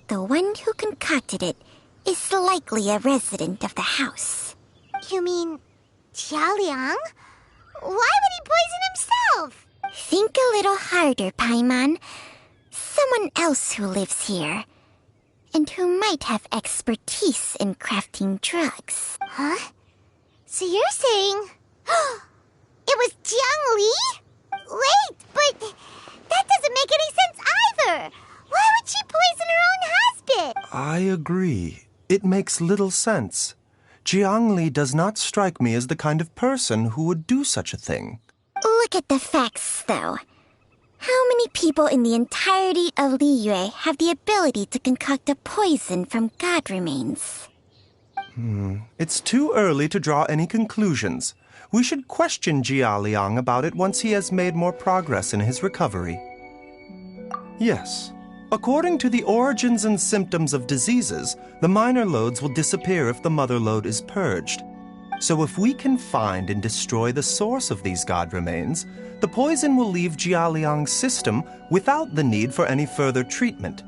the one who concocted it is likely a resident of the house. You mean Jialiang? Why would he poison himself? Think a little harder, Paimon. Someone else who lives here, and who might have expertise in crafting drugs. Huh? So you're saying... it was Jiang Li? Wait, but that doesn't make any sense either. Why would she poison her own husband? I agree. It makes little sense. Jiang Li does not strike me as the kind of person who would do such a thing. Look at the facts, though. How many people in the entirety of Liyue have the ability to concoct a poison from god remains? It's too early to draw any conclusions. We should question Jia Liang about it once he has made more progress in his recovery. Yes. According to the origins and symptoms of diseases, the minor loads will disappear if the mother load is purged. So if we can find and destroy the source of these god remains, the poison will leave Jia Liang's system without the need for any further treatment.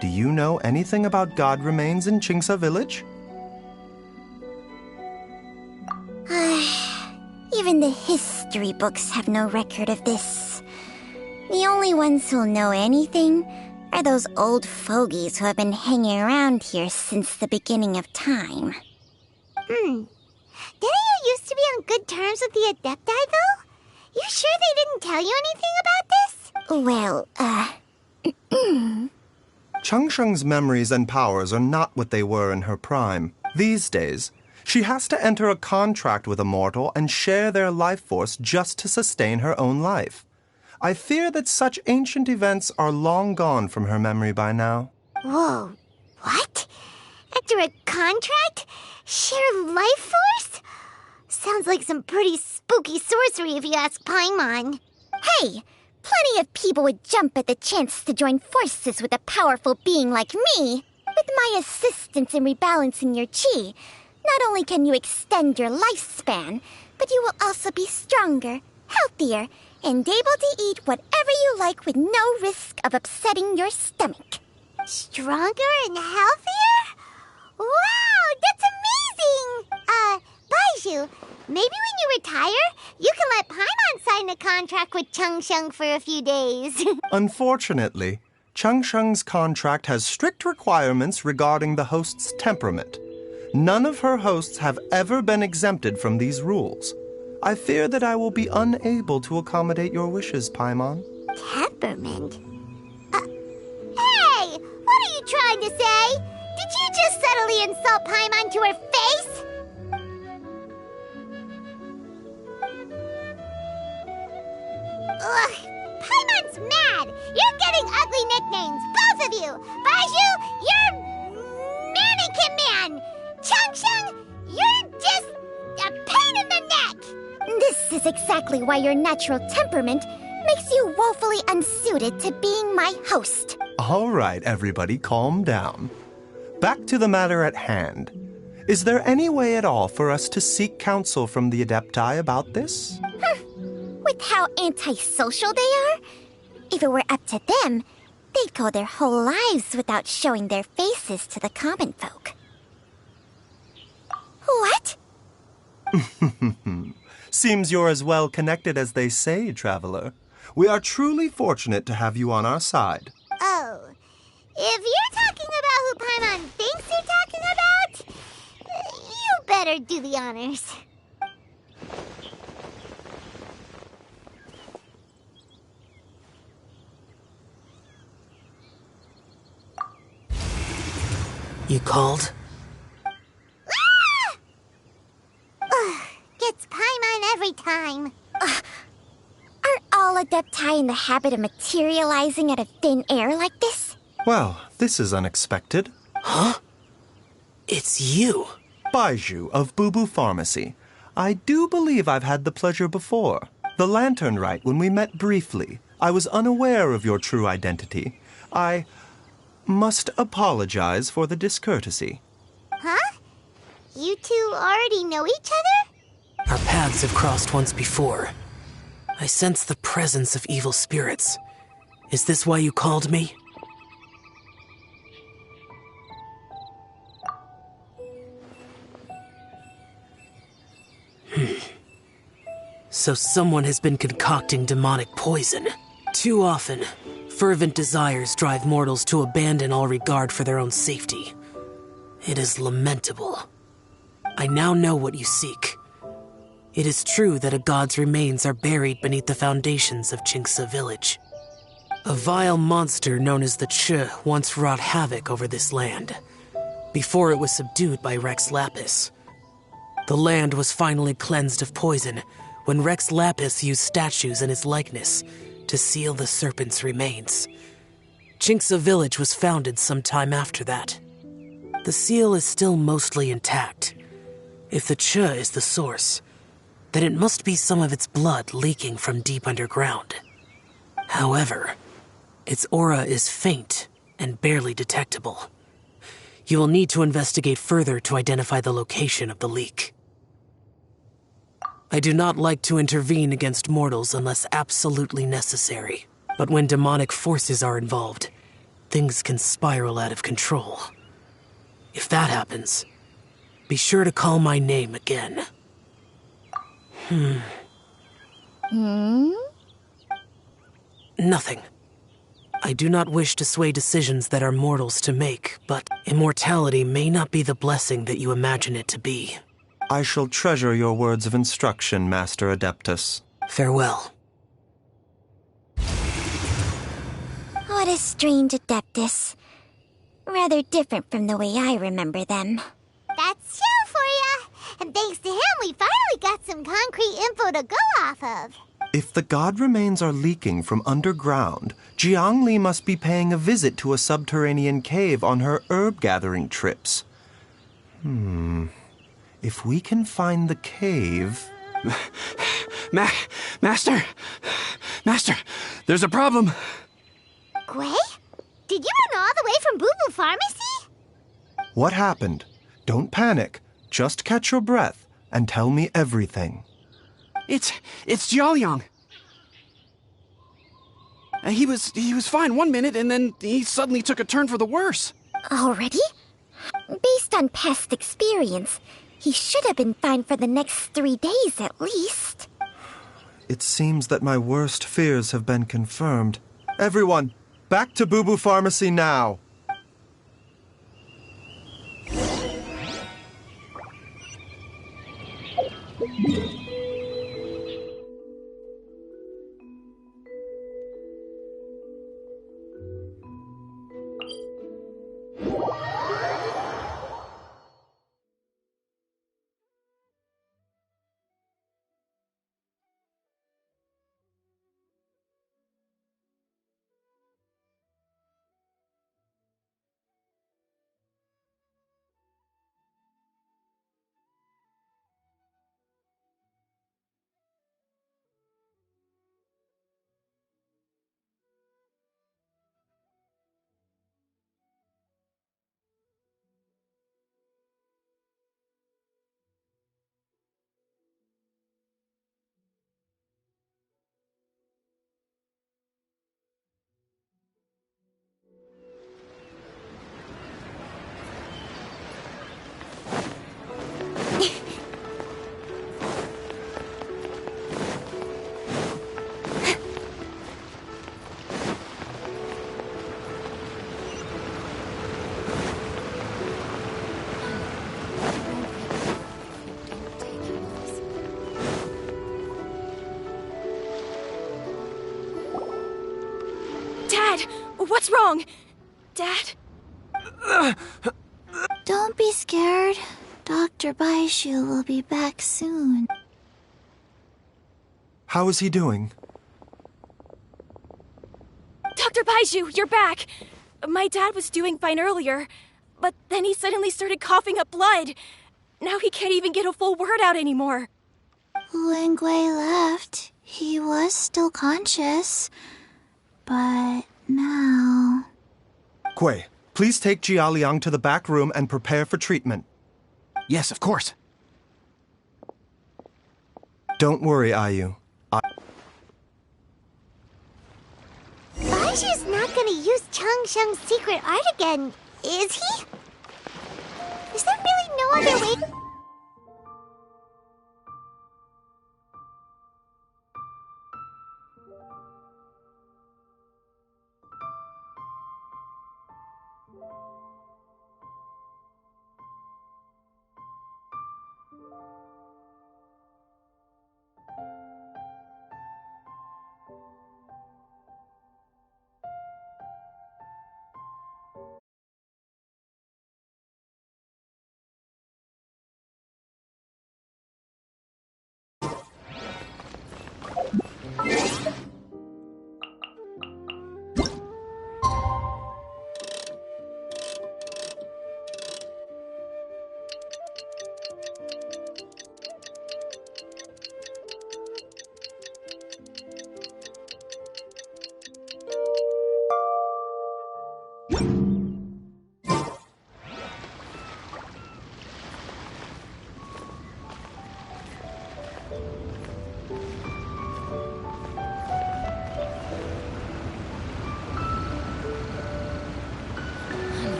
Do you know anything about god remains in Qingce village? Even the history books have no record of this. The only ones who'll know anything are those old fogies who have been hanging around here since the beginning of time. Didn't you used to be on good terms with the Adepti, though? You sure they didn't tell you anything about this? Well, Changsheng's memories and powers are not what they were in her prime. These days, she has to enter a contract with a mortal and share their life force just to sustain her own life. I fear that such ancient events are long gone from her memory by now. Whoa, what? After a contract? Share life force? Sounds like some pretty spooky sorcery if you ask Paimon. hey, plenty of people would jump at the chance to join forces with a powerful being like me. With my assistance in rebalancing your chi, not only can you extend your lifespan, but you will also be stronger, healthier, and able to eat whatever you like with no risk of upsetting your stomach. Stronger and healthier? Wow, that's amazing! Baiju, maybe when you retire, you can let Paimon sign a contract with Changsheng for a few days. Unfortunately, Changsheng's contract has strict requirements regarding the host's temperament. None of her hosts have ever been exempted from these rules. I fear that I will be unable to accommodate your wishes, Paimon. Temperament? Hey! What are you trying to say? Did you just subtly insult Paimon to her face? Ugh! Paimon's mad! You're getting ugly nicknames, both of you! Baiju, you're Mannequin Man! Changsheng, you're just a pain in the neck! This is exactly why your natural temperament makes you woefully unsuited to being my host. All right, everybody, calm down. Back to the matter at hand. Is there any way at all for us to seek counsel from the Adepti about this? With how antisocial they are, if it were up to them, they'd go their whole lives without showing their faces to the common folk. What? Seems you're as well connected as they say, traveler. We are truly fortunate to have you on our side. Oh, if you're talking about who Paimon thinks you're talking about, you better do the honors. You called? Gets Paimon every time. Are all Adepti in the habit of materializing out of thin air like this? Well, this is unexpected. Huh? It's you. Baiju of Boo Boo Pharmacy. I do believe I've had the pleasure before. The Lantern Rite, when we met briefly, I was unaware of your true identity. I must apologize for the discourtesy. Huh? You two already know each other? Our paths have crossed once before. I sense the presence of evil spirits. Is this why you called me? So someone has been concocting demonic poison. Too often, fervent desires drive mortals to abandon all regard for their own safety. It is lamentable. I now know what you seek. It is true that a god's remains are buried beneath the foundations of Qingce village. A vile monster known as the Che once wrought havoc over this land, before it was subdued by Rex Lapis. The land was finally cleansed of poison when Rex Lapis used statues in his likeness to seal the serpent's remains. Chinksa village was founded some time after that. The seal is still mostly intact. If the Cha is the source, then it must be some of its blood leaking from deep underground. However, its aura is faint and barely detectable. You will need to investigate further to identify the location of the leak. I do not like to intervene against mortals unless absolutely necessary. But when demonic forces are involved, things can spiral out of control. If that happens, be sure to call my name again. Nothing. I do not wish to sway decisions that are mortals to make, but immortality may not be the blessing that you imagine it to be. I shall treasure your words of instruction, Master Adeptus. Farewell. What a strange Adeptus. Rather different from the way I remember them. That's Shell for ya! And thanks to him, we finally got some concrete info to go off of. If the god remains are leaking from underground, Jiangli must be paying a visit to a subterranean cave on her herb-gathering trips. If we can find the cave... Master, there's a problem. Gwei? Did you run all the way from Boo Boo Pharmacy? What happened? Don't panic. Just catch your breath and tell me everything. It's Jiaoliang. He was fine one minute, and then he suddenly took a turn for the worse. Already? Based on past experience, he should have been fine for the next 3 days at least. It seems that my worst fears have been confirmed. Everyone, back to Boo Boo Pharmacy now! What's wrong? Dad? Don't be scared. Dr. Baishu will be back soon. How is he doing? Dr. Baishu, you're back! My dad was doing fine earlier, but then he suddenly started coughing up blood. Now he can't even get a full word out anymore. When Gwei left, he was still conscious. But now... Gwei, please take Jiaoliang to the back room and prepare for treatment. Yes, of course. Don't worry, Ayu. Baishu's not gonna use Changsheng's secret art again, is he? Is there really no other way...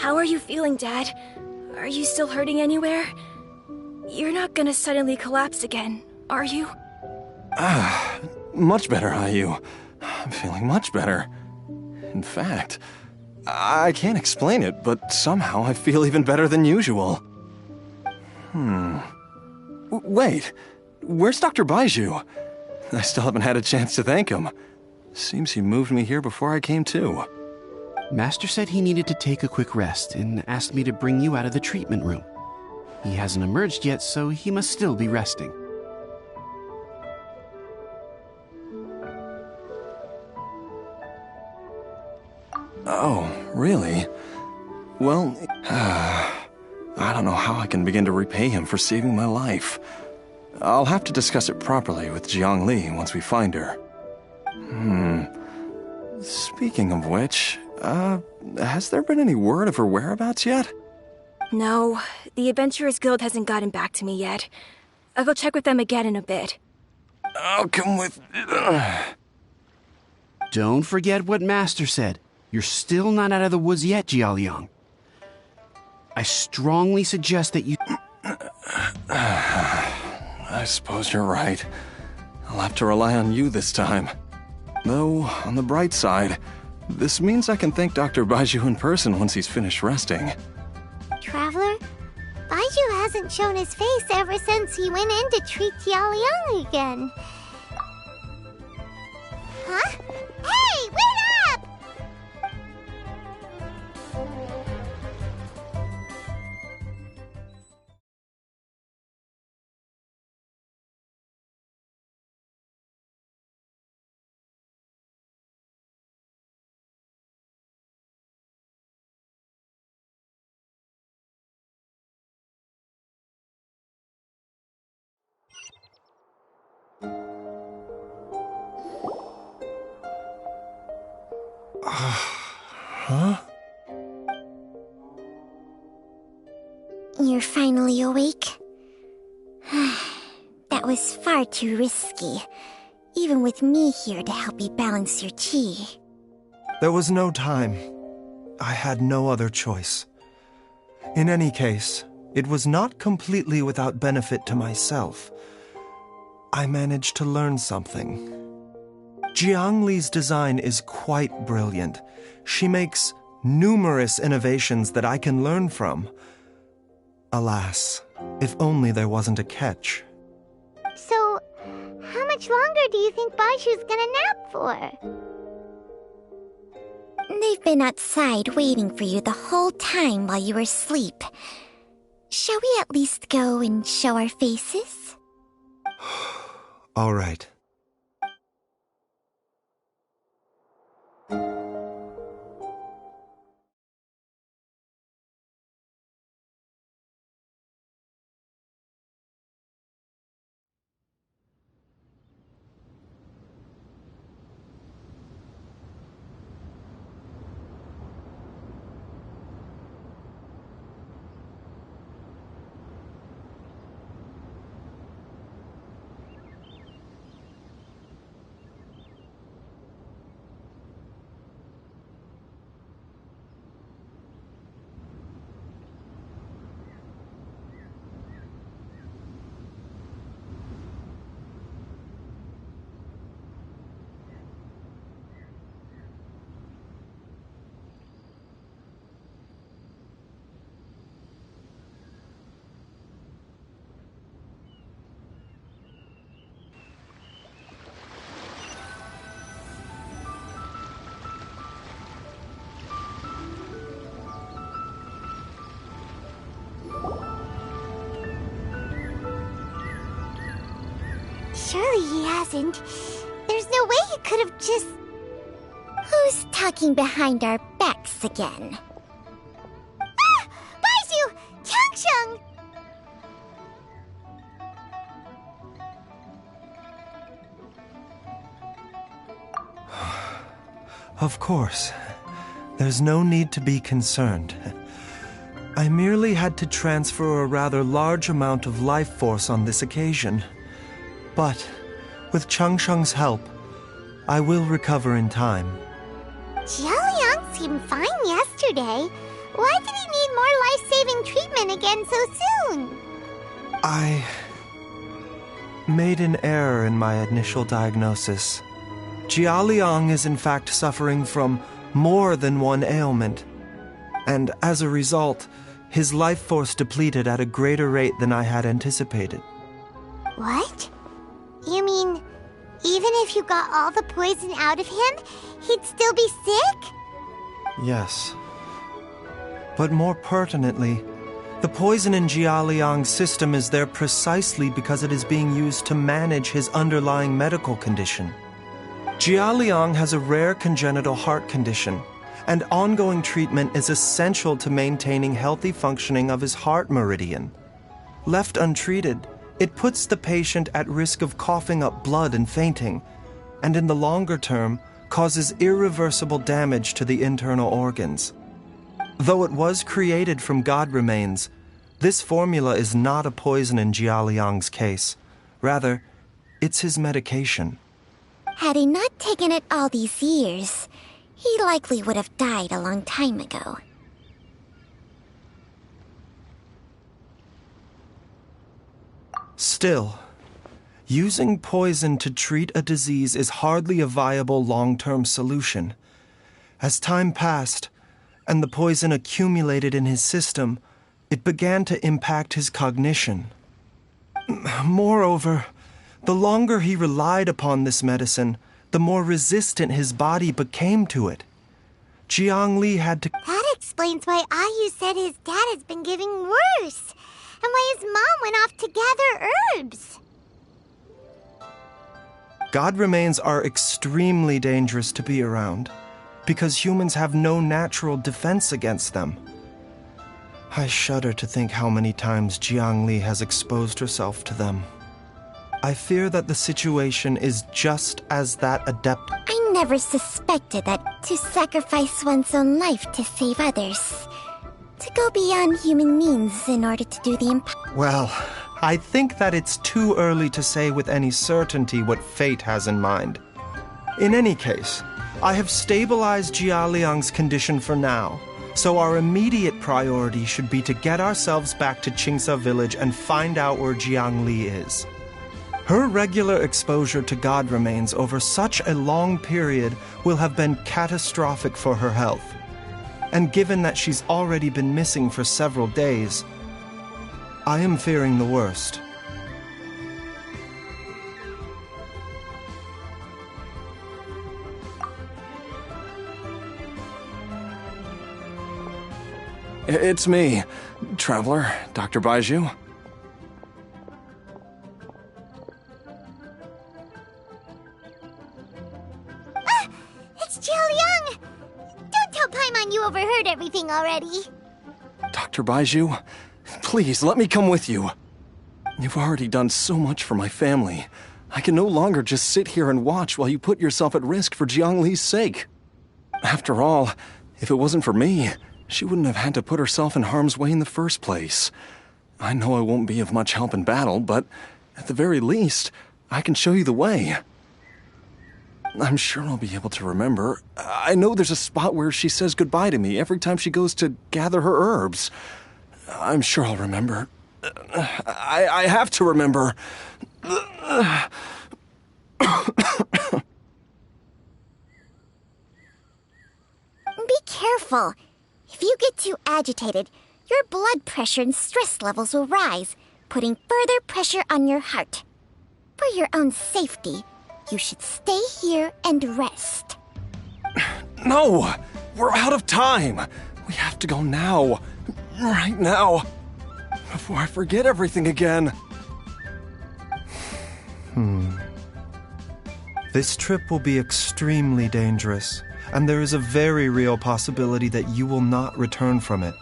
How are you feeling, Dad? Are you still hurting anywhere? You're not gonna suddenly collapse again, are you? Much better, Ayu. I'm feeling much better. In fact, I can't explain it, but somehow I feel even better than usual. Wait, where's Dr. Baiju? I still haven't had a chance to thank him. Seems he moved me here before I came to. Master said he needed to take a quick rest and asked me to bring you out of the treatment room. He hasn't emerged yet, so he must still be resting. Oh, really? Well, I don't know how I can begin to repay him for saving my life. I'll have to discuss it properly with Jiang Li once we find her. Speaking of which, has there been any word of her whereabouts yet? No, the Adventurers Guild hasn't gotten back to me yet. I'll go check with them again in a bit. I'll come with... Don't forget what Master said. You're still not out of the woods yet, Jialiang. I strongly suggest that you... I suppose you're right. I'll have to rely on you this time. Though, on the bright side, this means I can thank Dr. Baiju in person once he's finished resting. Traveler, Baiju hasn't shown his face ever since he went in to treat Jialiang again. Huh? Hey, wait up! Huh? You're finally awake? That was far too risky, even with me here to help you balance your chi. There was no time. I had no other choice. In any case, it was not completely without benefit to myself. I managed to learn something. Jiang Li's design is quite brilliant. She makes numerous innovations that I can learn from. Alas, if only there wasn't a catch. So, how much longer do you think Baiju's gonna nap for? They've been outside waiting for you the whole time while you were asleep. Shall we at least go and show our faces? All right. Surely he hasn't. There's no way he could have just... Who's talking behind our backs again? Ah! Baiju! Changsheng! Of course. There's no need to be concerned. I merely had to transfer a rather large amount of life force on this occasion. But, with Changsheng's help, I will recover in time. Jialiang seemed fine yesterday. Why did he need more life-saving treatment again so soon? I made an error in my initial diagnosis. Jia Liang is in fact suffering from more than one ailment. And as a result, his life force depleted at a greater rate than I had anticipated. What? You mean, even if you got all the poison out of him, he'd still be sick? Yes. But more pertinently, the poison in Jia Liang's system is there precisely because it is being used to manage his underlying medical condition. Jia Liang has a rare congenital heart condition, and ongoing treatment is essential to maintaining healthy functioning of his heart meridian. Left untreated, it puts the patient at risk of coughing up blood and fainting, and in the longer term, causes irreversible damage to the internal organs. Though it was created from God remains, this formula is not a poison in Jia Liang's case. Rather, it's his medication. Had he not taken it all these years, he likely would have died a long time ago. Still, using poison to treat a disease is hardly a viable long-term solution. As time passed, and the poison accumulated in his system, it began to impact his cognition. Moreover, the longer he relied upon this medicine, the more resistant his body became to it. Jiang Li had to... That explains why Ayu said his dad has been getting worse, and why his mom went off to gather herbs. God remains are extremely dangerous to be around, because humans have no natural defense against them. I shudder to think how many times Jiang Li has exposed herself to them. I fear that the situation is just as that adept... I never suspected that to sacrifice one's own life to save others. To go beyond human means in order to do the impossible. Well, I think that it's too early to say with any certainty what fate has in mind. In any case, I have stabilized Jia Liang's condition for now, so our immediate priority should be to get ourselves back to Qingsa village and find out where Jiang Li is. Her regular exposure to God remains over such a long period will have been catastrophic for her health. And given that she's already been missing for several days, I am fearing the worst. It's me, Traveler, Dr. Baiju. It's Jiao Liang! Don't tell Paimon you overheard everything already. Dr. Baiju, please let me come with you. You've already done so much for my family. I can no longer just sit here and watch while you put yourself at risk for Jiang Li's sake. After all, if it wasn't for me, she wouldn't have had to put herself in harm's way in the first place. I know I won't be of much help in battle, but at the very least, I can show you the way. I'm sure I'll be able to remember. I know there's a spot where she says goodbye to me every time she goes to gather her herbs. I'm sure I'll remember. I have to remember. Be careful. If you get too agitated, your blood pressure and stress levels will rise, putting further pressure on your heart. For your own safety, you should stay here and rest. No! We're out of time! We have to go now. Right now. Before I forget everything again. This trip will be extremely dangerous, and there is a very real possibility that you will not return from it.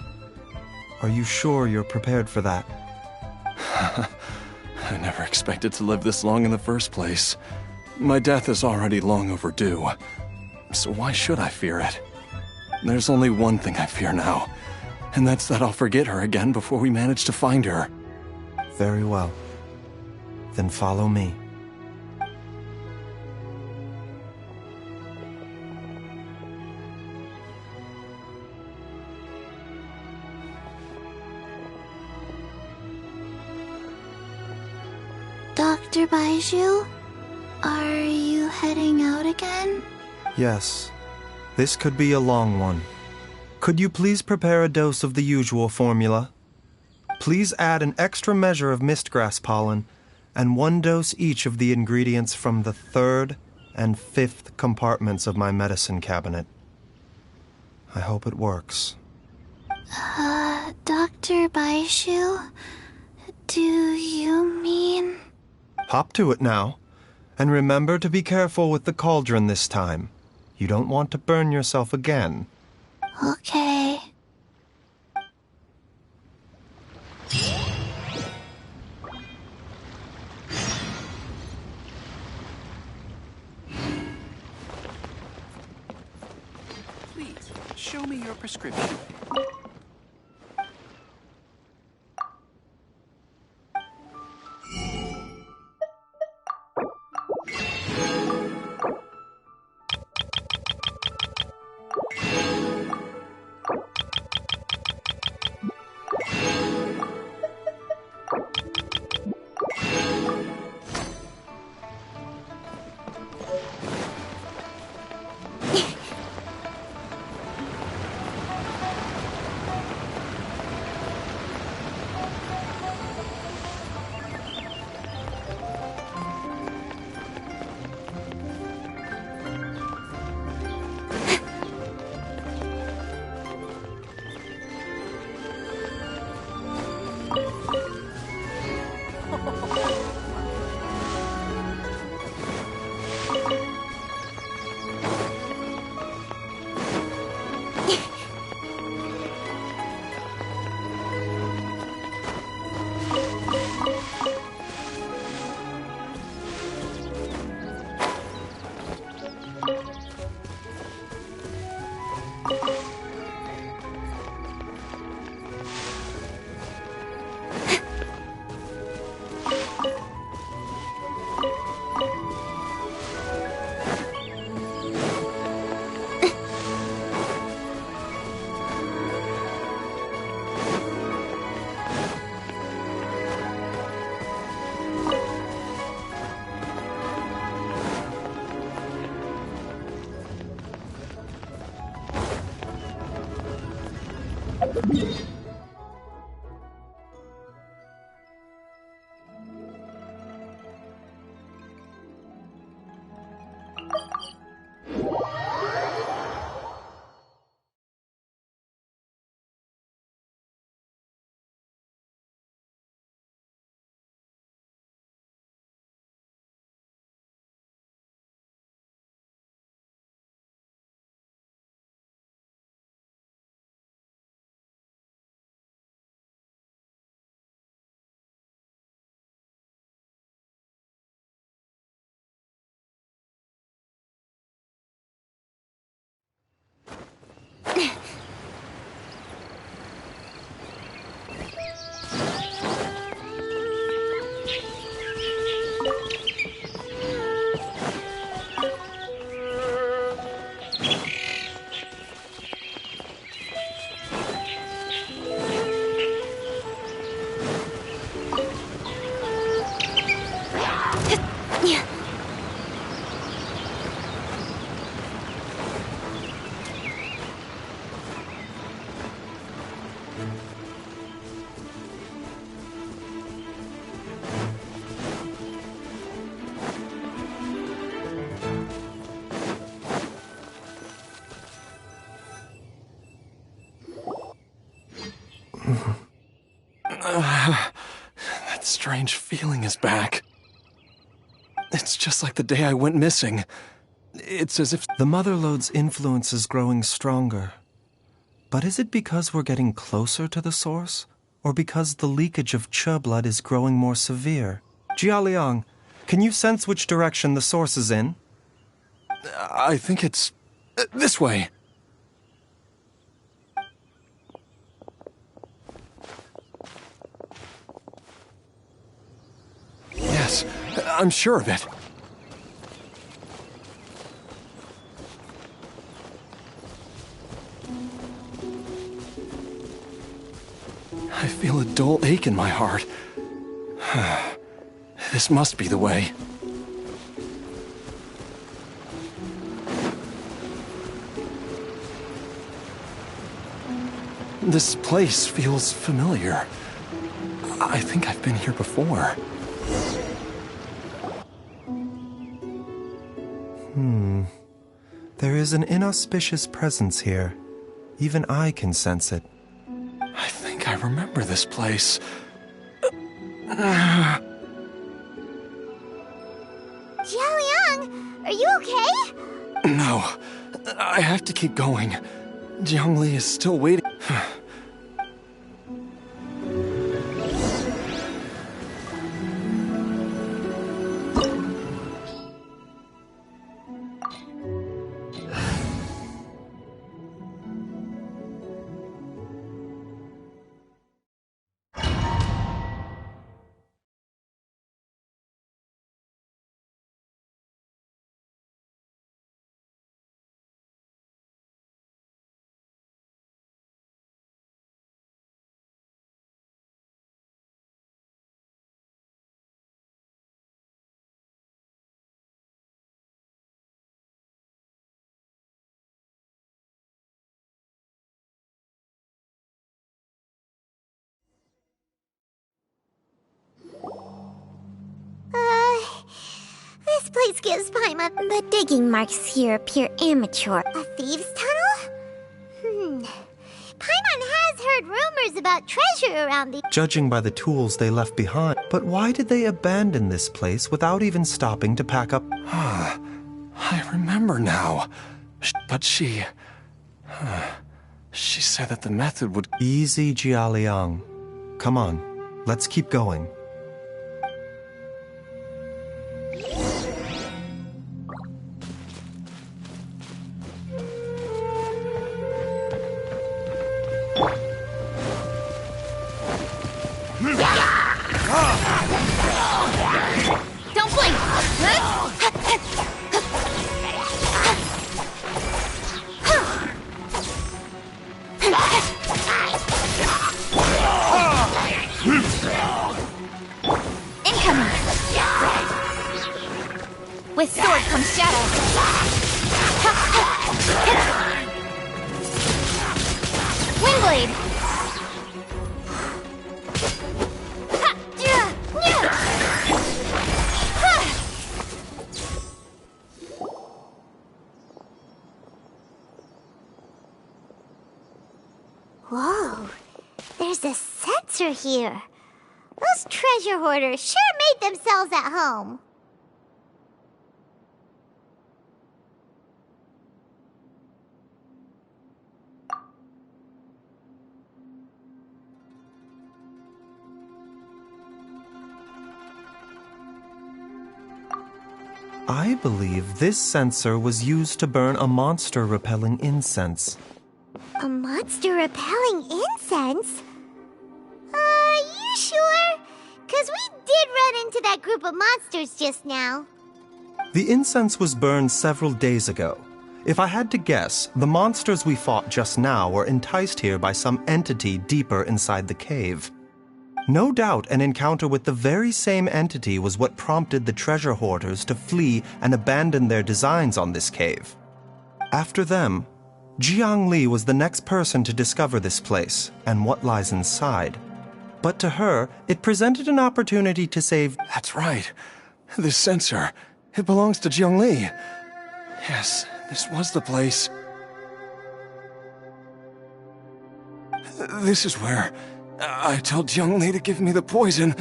Are you sure you're prepared for that? I never expected to live this long in the first place. My death is already long overdue. So why should I fear it? There's only one thing I fear now, and that's that I'll forget her again before we manage to find her. Very well. Then follow me. Dr. Baiju, are you heading out again? Yes. This could be a long one. Could you please prepare a dose of the usual formula? Please add an extra measure of mistgrass pollen and 1 dose each of the ingredients from the 3rd and 5th compartments of my medicine cabinet. I hope it works. Dr. Baiju, do you mean... Hop to it now. And remember to be careful with the cauldron this time. You don't want to burn yourself again. Okay. Please, show me your prescription. That strange feeling is back. It's just like the day I went missing. It's as if the Motherlode's influence is growing stronger. But is it because we're getting closer to the source? Or because the leakage of Che blood is growing more severe? Jialiang, can you sense which direction the source is in? I think it's this way. Yes, I'm sure of it. I feel a dull ache in my heart. This must be the way. This place feels familiar. I think I've been here before. There is an inauspicious presence here. Even I can sense it. I think I remember this place. Jialiang, are you okay? No, I have to keep going. Jiangli is still waiting. This place gives Paimon. The digging marks here appear amateur. A thieves' tunnel? Paimon has heard rumors about treasure around the... Judging by the tools they left behind. But why did they abandon this place without even stopping to pack up? I remember now. But she said that the method would... Easy, Jialiang. Come on, let's keep going. Don't blink! Incoming! With sword comes shadow. Windblade! Whoa, there's a sensor here. Those treasure hoarders sure made themselves at home. I believe this sensor was used to burn a monster-repelling incense. A monster repelling incense? You sure? 'Cause we did run into that group of monsters just now. The incense was burned several days ago. If I had to guess, the monsters we fought just now were enticed here by some entity deeper inside the cave. No doubt an encounter with the very same entity was what prompted the treasure hoarders to flee and abandon their designs on this cave. After them, Jiangli was the next person to discover this place and what lies inside. But to her, it presented an opportunity to save... That's right. This sensor, it belongs to Jiangli. Yes, this was the place. This is where I told Jiangli to give me the poison.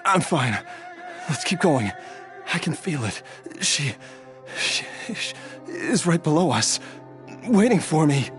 I'm fine. Let's keep going. I can feel it. She is right below us, waiting for me.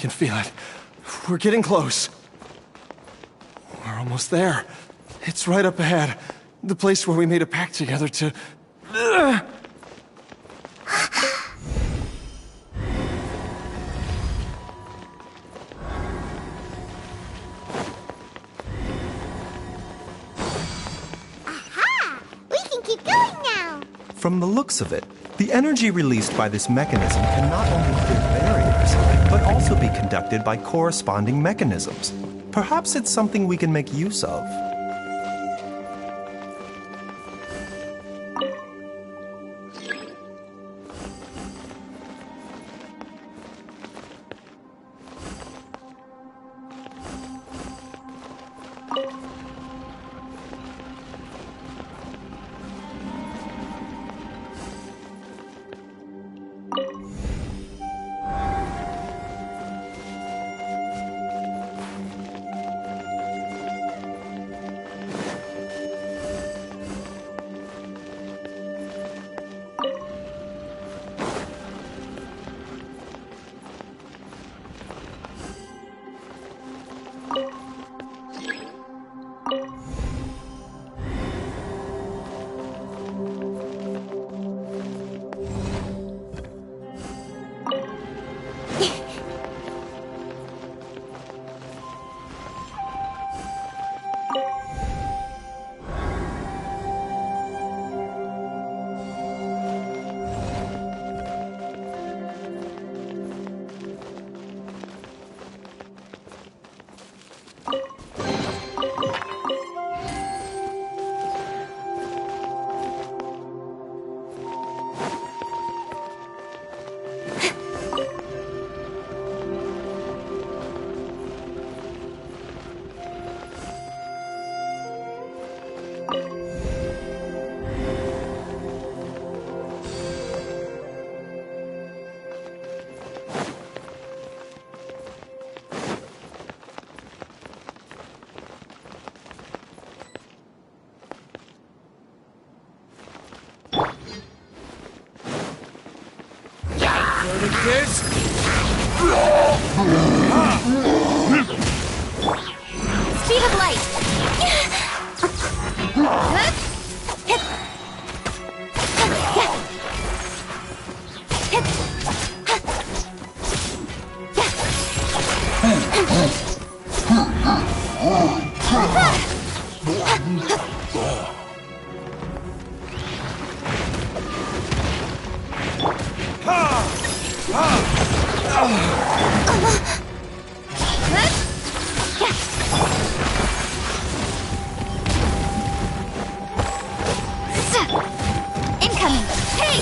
can feel it. We're getting close. We're almost there. It's right up ahead. The place where we made a pact together to... Aha! We can keep going now. From the looks of it, the energy released by this mechanism can not only clear barriers, but also be conducted by corresponding mechanisms. Perhaps it's something we can make use of. Speed of light. Incoming. Hey.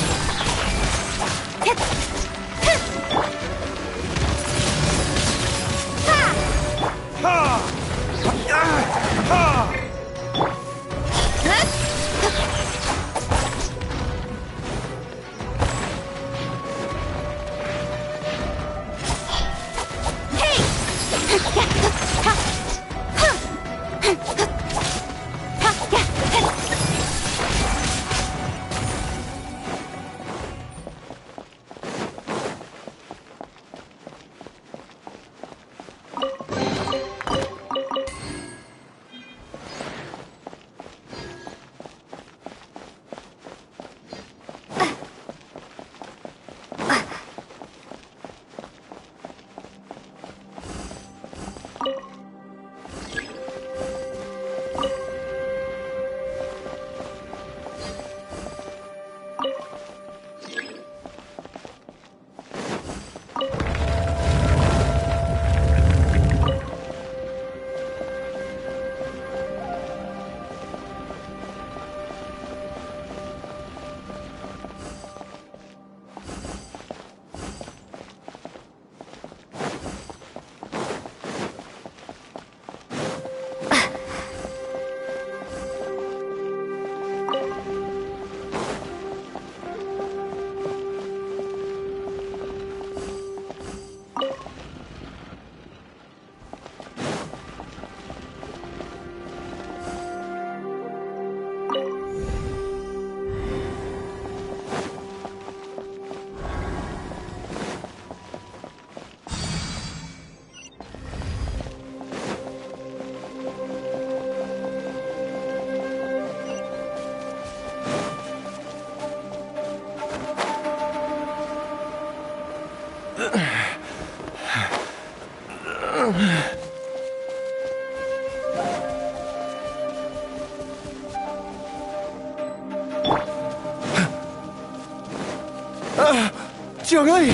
Jiangli!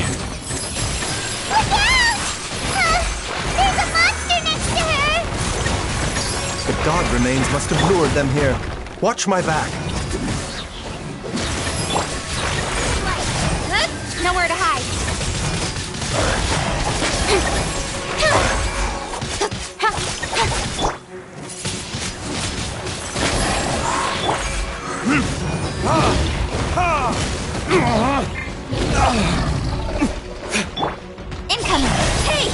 Look out! There's a monster next to her! The god remains must have lured them here. Watch my back. Nowhere to hide. Incoming! Hey!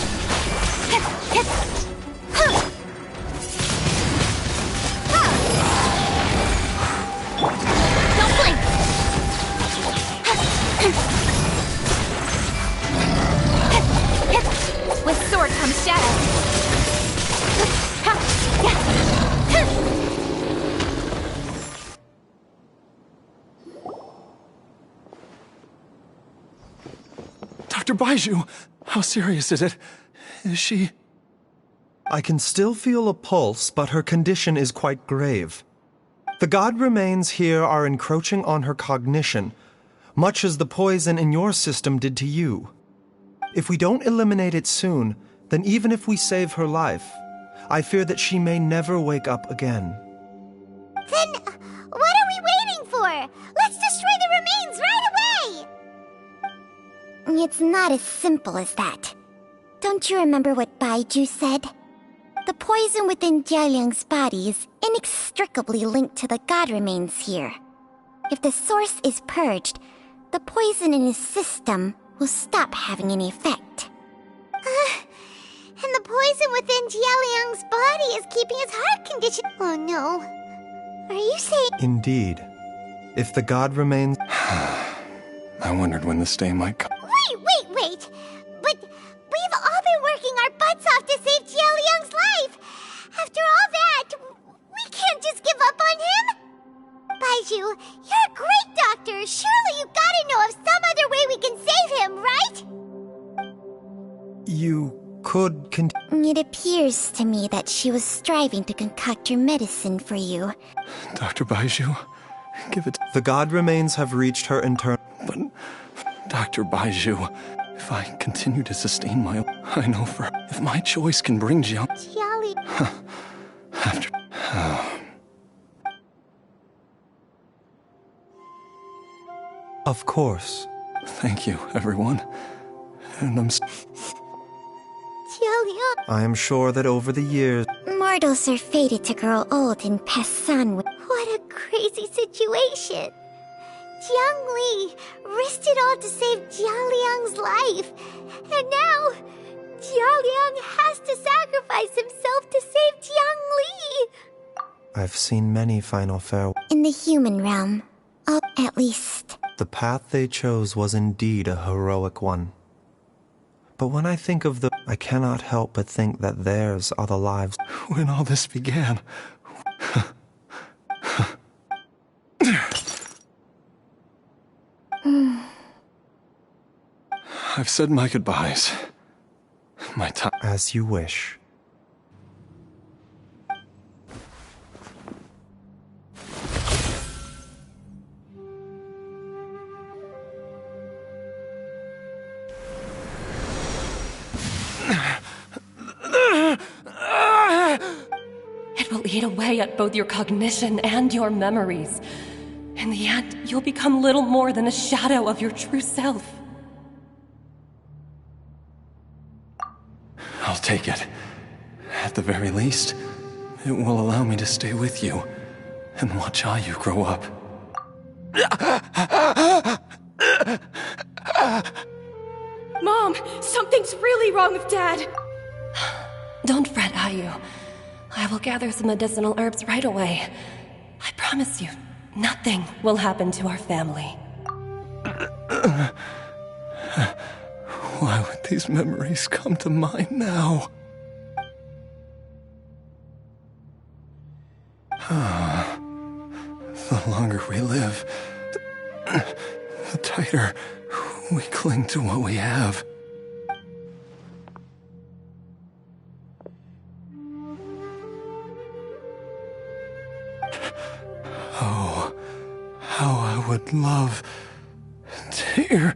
Don't blink! With sword comes shadow. Dr. Baiju, how serious is it? Is she... I can still feel a pulse, but her condition is quite grave. The god remains here are encroaching on her cognition, much as the poison in your system did to you. If we don't eliminate it soon, then even if we save her life, I fear that she may never wake up again. Then, what are we waiting for? Let's destroy the remains right away! It's not as simple as that. Don't you remember what Baiju said? The poison within Jialiang's body is inextricably linked to the god remains here. If the source is purged, the poison in his system will stop having any effect. And the poison within Jialiang's body is keeping his heart condition. Oh no. Are you saying... Indeed. If the god remains... I wondered when this day might come. Wait! But we've all been working our butts off to save Jialiang's life! After all that, we can't just give up on him! Baiju, you're a great doctor! Surely you gotta know of some other way we can save him, right? You could It appears to me that she was striving to concoct your medicine for you. Dr. Baiju, give it... The god remains have reached her internal... But, Dr. Baiju, if I continue to sustain my... I know for... If my choice can bring Jiali... After... Of course. Thank you, everyone. And I'm... Jialiang... I am sure that over the years... Mortals are fated to grow old and pass on with... What a crazy situation! Jiang Li risked it all to save Jialiang's life. And now, Jialiang has to sacrifice himself to save Jiang Li. I've seen many final farewells. In the human realm, at least. The path they chose was indeed a heroic one. But when I think of the... I cannot help but think that theirs are the lives... When all this began... I've said my goodbyes. My time... As you wish. It will eat away at both your cognition and your memories. In the end, you'll become little more than a shadow of your true self. I'll take it. At the very least, it will allow me to stay with you and watch Ayu grow up. Mom, something's really wrong with Dad. Don't fret, Ayu. I will gather some medicinal herbs right away. I promise you, nothing will happen to our family. Why would these memories come to mind now? The longer we live, the tighter we cling to what we have. Oh, how I would love to hear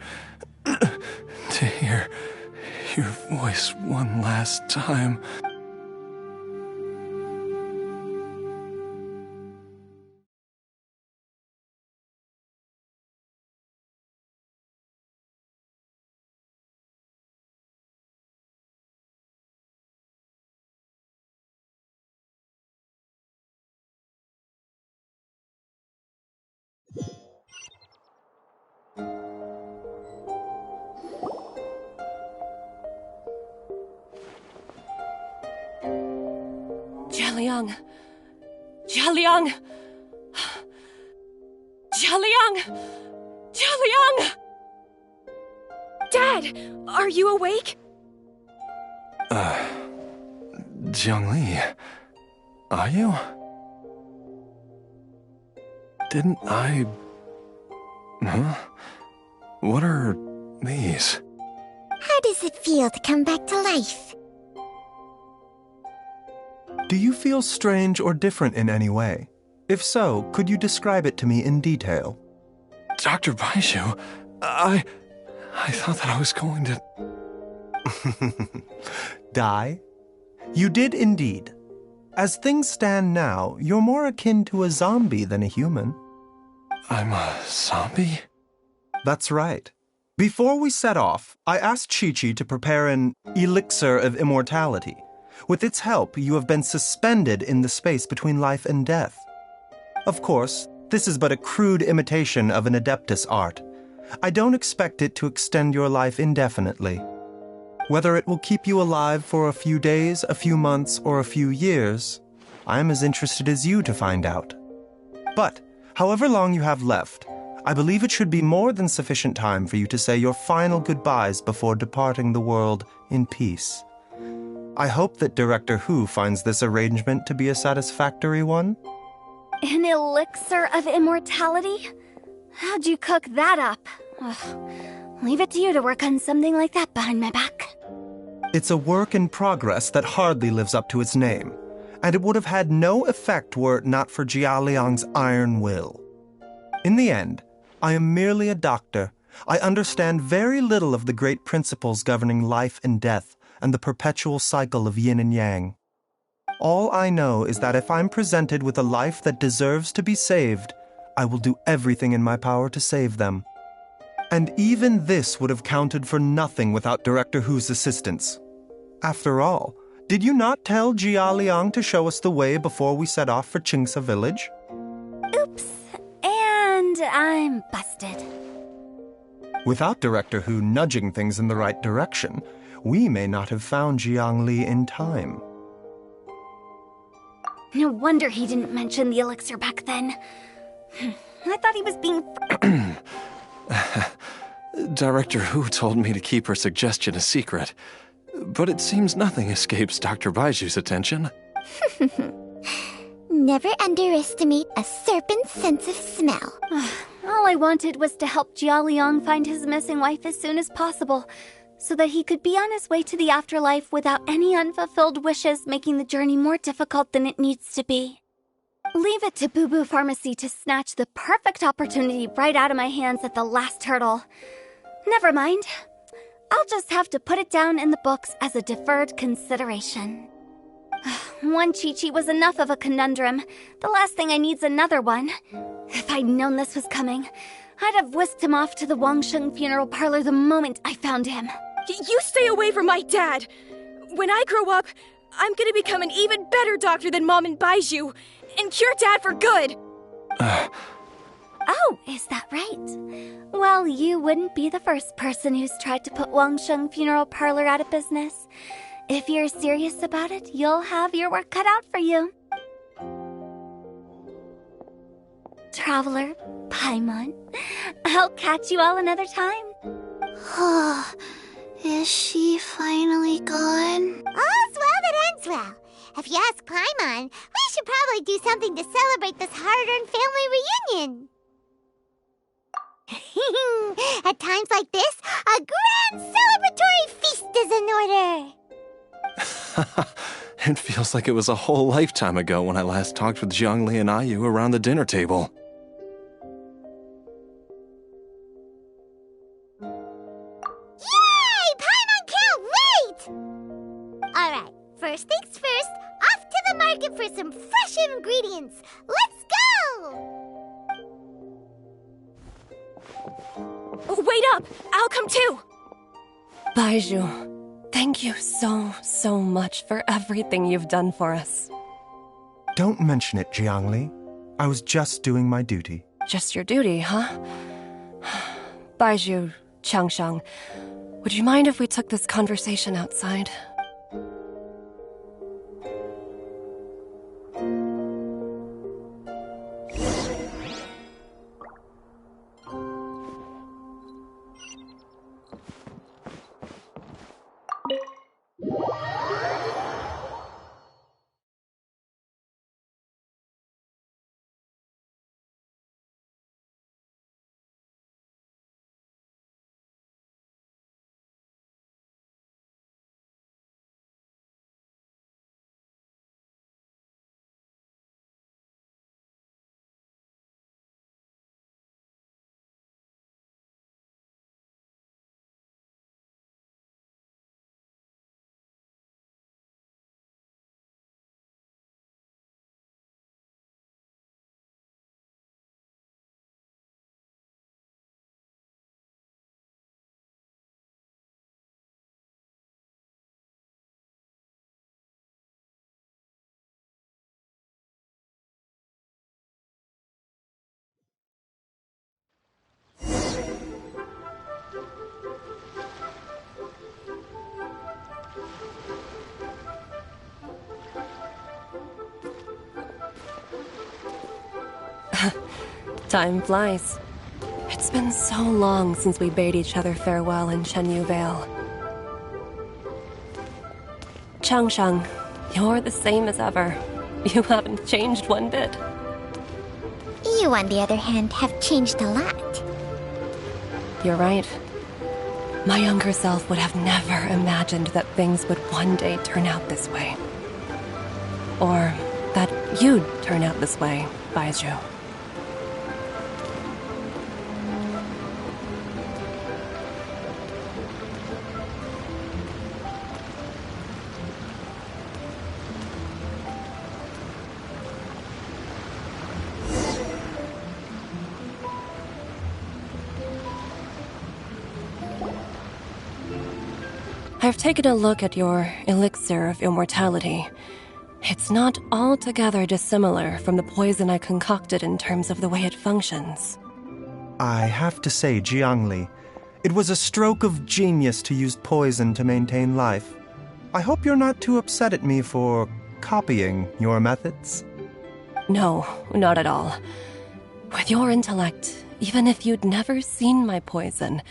your voice one last time. Jialiang! Jialiang! Jialiang! Jialiang! Dad, are you awake? Jiangli, are you? Didn't I... Huh? What are these? How does it feel to come back to life? Do you feel strange or different in any way? If so, could you describe it to me in detail? Dr. Baizhu, I thought that I was going to... Die? You did indeed. As things stand now, you're more akin to a zombie than a human. I'm a zombie? That's right. Before we set off, I asked Chi-Chi to prepare an elixir of immortality. With its help, you have been suspended in the space between life and death. Of course, this is but a crude imitation of an Adeptus art. I don't expect it to extend your life indefinitely. Whether it will keep you alive for a few days, a few months, or a few years, I am as interested as you to find out. But, however long you have left, I believe it should be more than sufficient time for you to say your final goodbyes before departing the world in peace. I hope that Director Hu finds this arrangement to be a satisfactory one. An elixir of immortality? How'd you cook that up? Ugh. Leave it to you to work on something like that behind my back. It's a work in progress that hardly lives up to its name, and it would have had no effect were it not for Jialiang's iron will. In the end, I am merely a doctor. I understand very little of the great principles governing life and death and the perpetual cycle of yin and yang. All I know is that if I'm presented with a life that deserves to be saved, I will do everything in my power to save them. And even this would have counted for nothing without Director Hu's assistance. After all, did you not tell Jialiang to show us the way before we set off for Qingsa village? Oops. And I'm busted. Without Director Hu nudging things in the right direction, we may not have found Jiangli in time. No wonder he didn't mention the elixir back then. I thought he was being... Director Hu told me to keep her suggestion a secret, but it seems nothing escapes Dr. Baiju's attention. Never underestimate a serpent's sense of smell. All I wanted was to help Jialiang find his missing wife as soon as possible, so that he could be on his way to the afterlife without any unfulfilled wishes making the journey more difficult than it needs to be. Leave it to Boo Boo Pharmacy to snatch the perfect opportunity right out of my hands at the last hurdle. Never mind. I'll just have to put it down in the books as a deferred consideration. One Chi-Chi was enough of a conundrum. The last thing I need's another one. If I'd known this was coming, I'd have whisked him off to the Wangsheng funeral parlor the moment I found him. You stay away from my dad! When I grow up, I'm gonna become an even better doctor than Mom and Baizhu, and cure Dad for good! Oh, is that right? Well, you wouldn't be the first person who's tried to put Wangsheng funeral parlor out of business. If you're serious about it, you'll have your work cut out for you. Traveler, Paimon, I'll catch you all another time. Is she finally gone? All's well that ends well. If you ask Paimon, we should probably do something to celebrate this hard-earned family reunion. At times like this, a grand celebratory feast is in order. It feels like it was a whole lifetime ago when I last talked with Zhongli and Ayu around the dinner table. Yay! Paimon can't fresh ingredients. Let's go! Wait up! I'll come too! Baizhu, thank you so much for everything you've done for us. Don't mention it, Jiangli. I was just doing my duty. Just your duty, huh? Baizhu, Changsheng, would you mind if we took this conversation outside? Time flies. It's been so long since we bade each other farewell in Chenyu Vale. Changsheng, you're the same as ever. You haven't changed one bit. You, on the other hand, have changed a lot. You're right. My younger self would have never imagined that things would one day turn out this way. Or that you'd turn out this way, Baizhu. I've taken a look at your elixir of immortality. It's not altogether dissimilar from the poison I concocted in terms of the way it functions. I have to say, Jiangli, it was a stroke of genius to use poison to maintain life. I hope you're not too upset at me for copying your methods. No, not at all. With your intellect, even if you'd never seen my poison,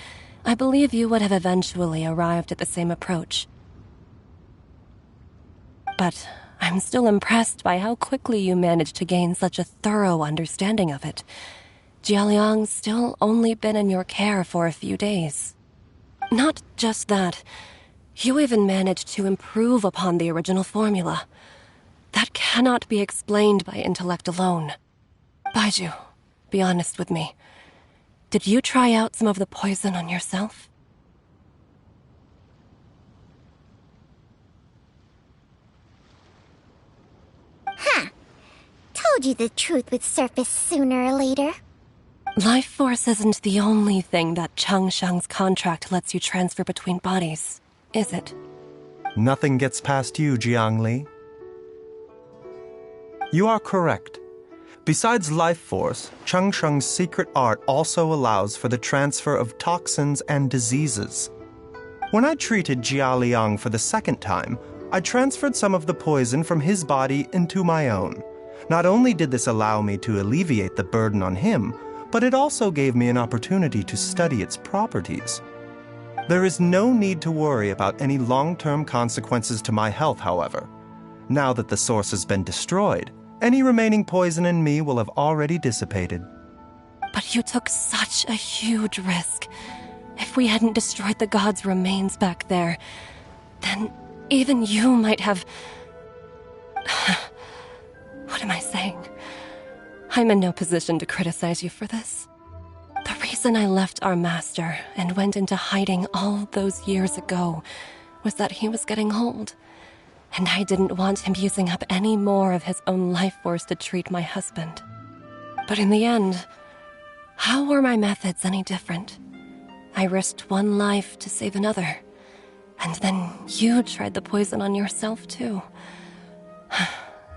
I believe you would have eventually arrived at the same approach. But I'm still impressed by how quickly you managed to gain such a thorough understanding of it. Jialiang's still only been in your care for a few days. Not just that, you even managed to improve upon the original formula. That cannot be explained by intellect alone. Baizhu, be honest with me. Did you try out some of the poison on yourself? Huh. Told you the truth would surface sooner or later. Life force isn't the only thing that Changsheng's contract lets you transfer between bodies, is it? Nothing gets past you, Jiangli. You are correct. Besides life force, Changsheng's secret art also allows for the transfer of toxins and diseases. When I treated Jia Liang for the second time, I transferred some of the poison from his body into my own. Not only did this allow me to alleviate the burden on him, but it also gave me an opportunity to study its properties. There is no need to worry about any long-term consequences to my health, however. Now that the source has been destroyed, any remaining poison in me will have already dissipated. But you took such a huge risk. If we hadn't destroyed the god's remains back there, then even you might have... What am I saying? I'm in no position to criticize you for this. The reason I left our master and went into hiding all those years ago was that he was getting old. and I didn't want him using up any more of his own life force to treat my husband. But in the end, how were my methods any different? I risked one life to save another, and then you tried the poison on yourself too.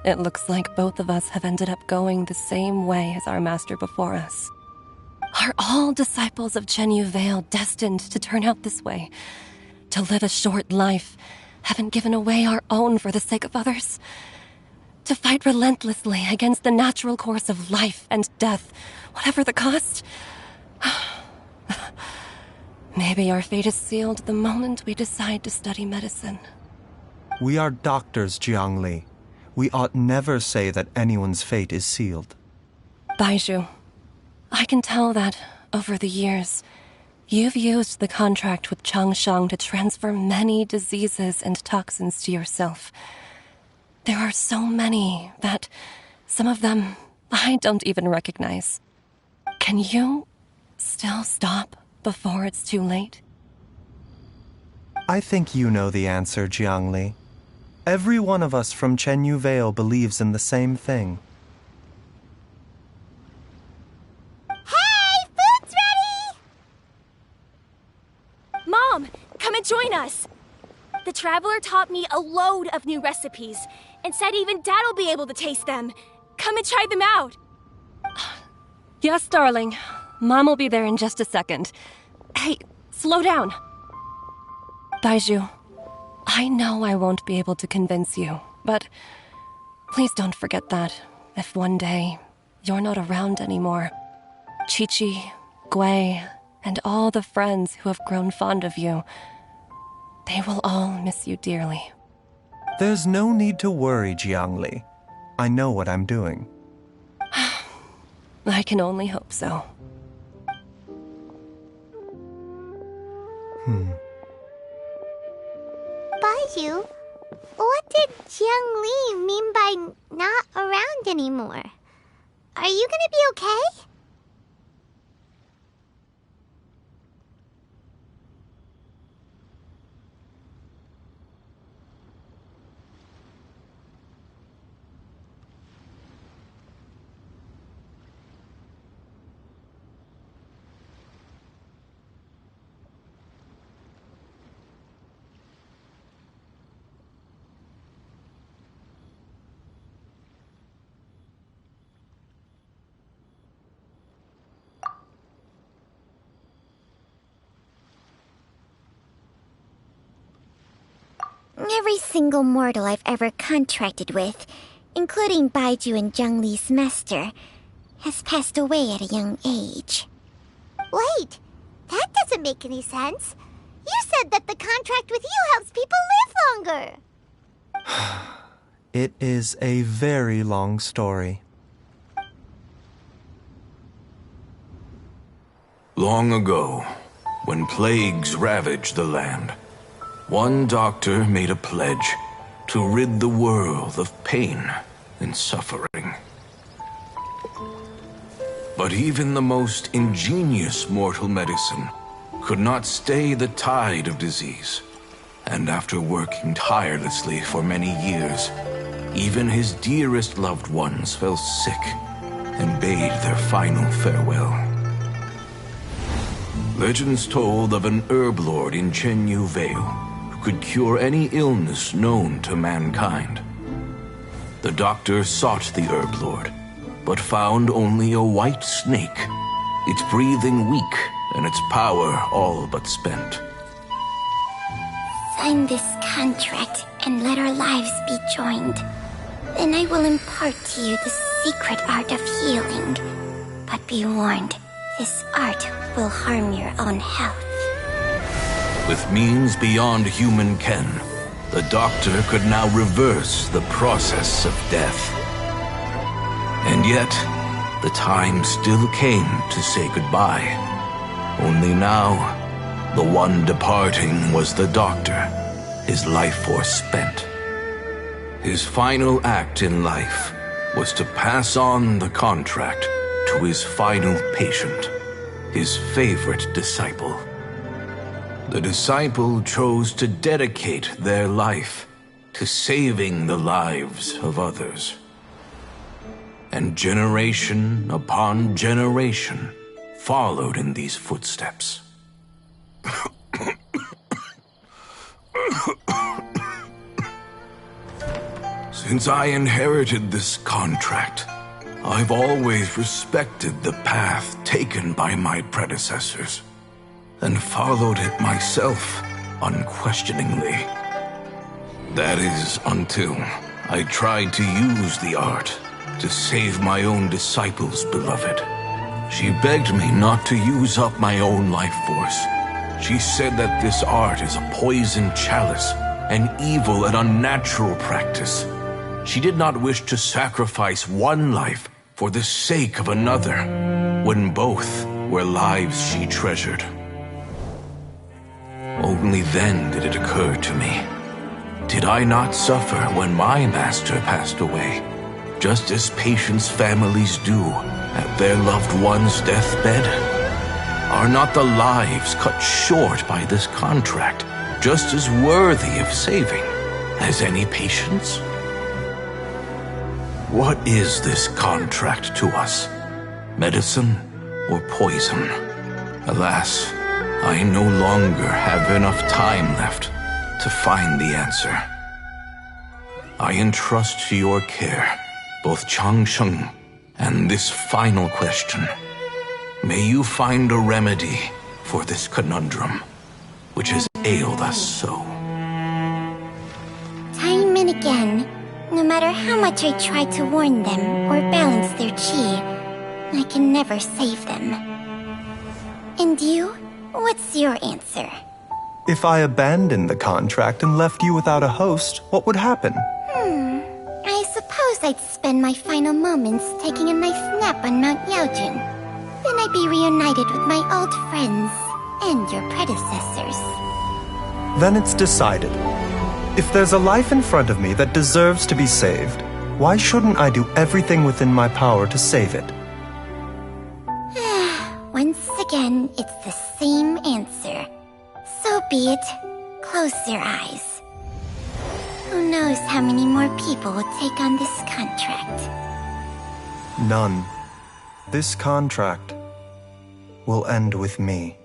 It looks like both of us have ended up going the same way as our master before us. Are all disciples of Chenyu Vale destined to turn out this way? To live a short life, having given away our own for the sake of others? To fight relentlessly against the natural course of life and death, whatever the cost? Maybe our fate is sealed the moment we decide to study medicine. We are doctors, Jiangli. We ought never say that anyone's fate is sealed. Baizhu, I can tell that, over the years, you've used the contract with Changshang to transfer many diseases and toxins to yourself. There are so many that, some of them, I don't even recognize. Can you still stop before it's too late? I think you know the answer, Jiangli. Every one of us from Chenyu Vale believes in the same thing. Hey, food's ready! Mom, come and join us. The Traveler taught me a load of new recipes and said even Dad will be able to taste them. Come and try them out. Yes, darling. Mom will be there in just a second. Hey, slow down. Baizhu, I know I won't be able to convince you, but please don't forget that if one day you're not around anymore, Chi-Chi, Gui, and all the friends who have grown fond of you, they will all miss you dearly. There's no need to worry, Jiangli. I know what I'm doing. I can only hope so. Baizhu, what did Jiang Li mean by not around anymore? Are you gonna be okay? Every single mortal I've ever contracted with, including Baizhu and Jiang Li's master, has passed away at a young age. Wait, that doesn't make any sense. You said that the contract with you helps people live longer. It is a very long story. Long ago, when plagues ravaged the land, one doctor made a pledge to rid the world of pain and suffering. But even the most ingenious mortal medicine could not stay the tide of disease. And after working tirelessly for many years, even his dearest loved ones fell sick and bade their final farewell. Legends told of an herb lord in Chenyu Vale who could cure any illness known to mankind. The doctor sought the herb lord, but found only a white snake, its breathing weak and its power all but spent. Sign this contract and let our lives be joined. Then I will impart to you the secret art of healing. But be warned, this art will harm your own health. With means beyond human ken, the doctor could now reverse the process of death. And yet, the time still came to say goodbye. Only now, the one departing was the doctor, his life force spent. His final act in life was to pass on the contract to his final patient, his favorite disciple. The disciple chose to dedicate their life to saving the lives of others. And generation upon generation followed in these footsteps. Since I inherited this contract, I've always respected the path taken by my predecessors, and followed it myself unquestioningly. That is, until I tried to use the art to save my own disciple's beloved. She begged me not to use up my own life force. She said that this art is a poison chalice, an evil and unnatural practice. She did not wish to sacrifice one life for the sake of another, when both were lives she treasured. Only then did it occur to me. Did I not suffer when my master passed away, just as patients' families do at their loved one's deathbed? Are not the lives cut short by this contract just as worthy of saving as any patients? What is this contract to us? Medicine or poison? Alas, I no longer have enough time left to find the answer. I entrust to your care both Changsheng and this final question. May you find a remedy for this conundrum, which has ailed us so. Time and again, no matter how much I try to warn them or balance their chi, I can never save them. And you? What's your answer? If I abandoned the contract and left you without a host, what would happen? I suppose I'd spend my final moments taking a nice nap on Mount Yaojin. Then I'd be reunited with my old friends and your predecessors. Then it's decided. If there's a life in front of me that deserves to be saved, why shouldn't I do everything within my power to save it? Once again, it's the same answer. So be it. Close your eyes. Who knows how many more people will take on this contract? None. This contract will end with me.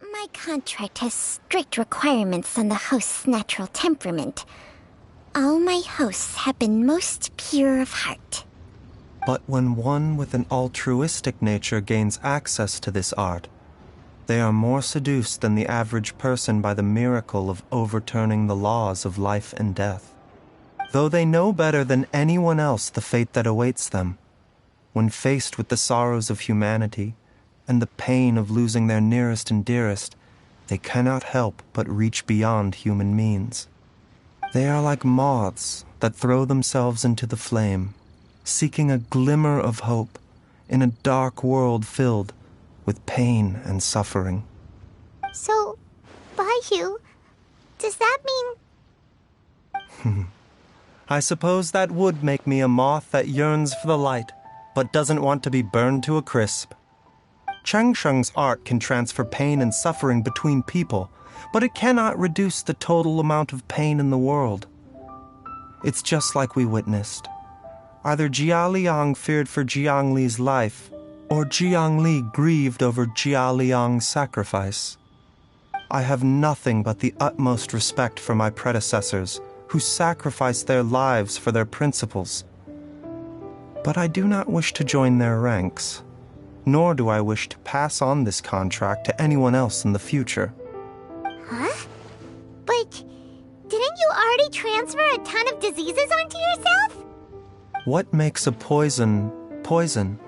My contract has strict requirements on the host's natural temperament. All my hosts have been most pure of heart. But when one with an altruistic nature gains access to this art, they are more seduced than the average person by the miracle of overturning the laws of life and death. Though they know better than anyone else the fate that awaits them, when faced with the sorrows of humanity and the pain of losing their nearest and dearest, they cannot help but reach beyond human means. They are like moths that throw themselves into the flame, seeking a glimmer of hope in a dark world filled with pain and suffering. So, Baiyu, does that mean... I suppose that would make me a moth that yearns for the light, but doesn't want to be burned to a crisp. Changsheng's art can transfer pain and suffering between people, but it cannot reduce the total amount of pain in the world. It's just like we witnessed. Either Jia Liang feared for Jiang Li's life, or Jiang Li grieved over Jia Liang's sacrifice. I have nothing but the utmost respect for my predecessors, who sacrificed their lives for their principles. But I do not wish to join their ranks, nor do I wish to pass on this contract to anyone else in the future. Huh? But didn't you already transfer a ton of diseases onto yourself? What makes a poison poison?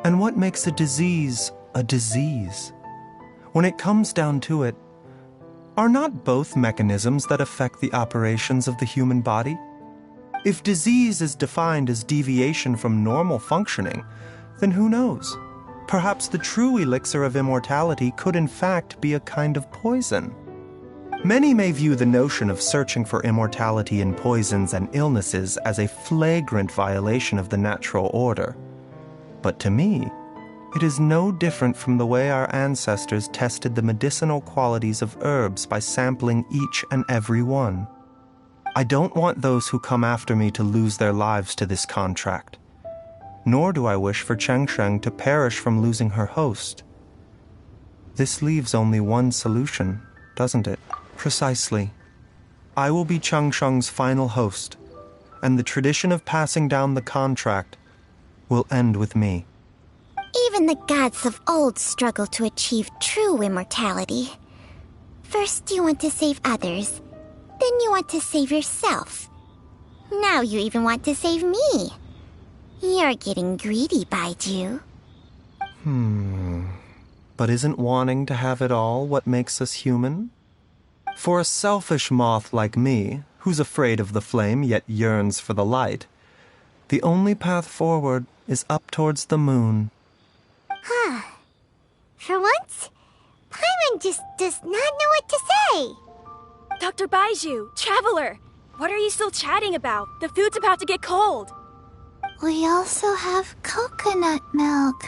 And what makes a disease a disease? When it comes down to it, are not both mechanisms that affect the operations of the human body? If disease is defined as deviation from normal functioning, then who knows? Perhaps the true elixir of immortality could in fact be a kind of poison. Many may view the notion of searching for immortality in poisons and illnesses as a flagrant violation of the natural order. But to me, It is no different from the way our ancestors tested the medicinal qualities of herbs by sampling each and every one. I don't want those who come after me to lose their lives to this contract. Nor do I wish for Chengsheng to perish from losing her host. This leaves only one solution, doesn't it? Precisely. I will be Chengsheng's final host, and the tradition of passing down the contract will end with me. Even the gods of old struggle to achieve true immortality. First you want to save others, then you want to save yourself. Now you even want to save me. You're getting greedy, Baiju. But isn't wanting to have it all what makes us human? For a selfish moth like me, who's afraid of the flame yet yearns for the light, the only path forward is up towards the moon. For once, Paimon just does not know what to say. Dr. Baiju, Traveler, what are you still chatting about? The food's about to get cold. We also have coconut milk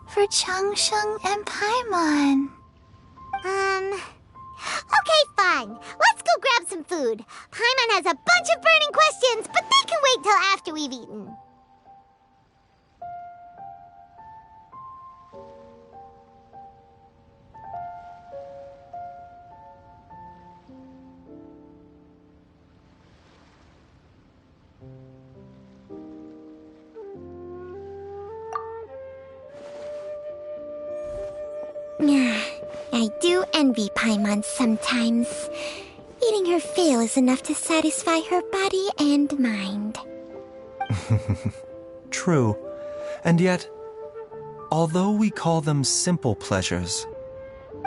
for Changsheng and Paimon. Okay, fine. Let's go grab some food. Paimon has a bunch of burning questions, but they can wait till after we've eaten. I do envy Paimon sometimes. Eating her fill is enough to satisfy her body and mind. True. And yet, although we call them simple pleasures,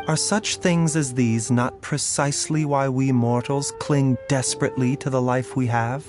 are such things as these not precisely why we mortals cling desperately to the life we have?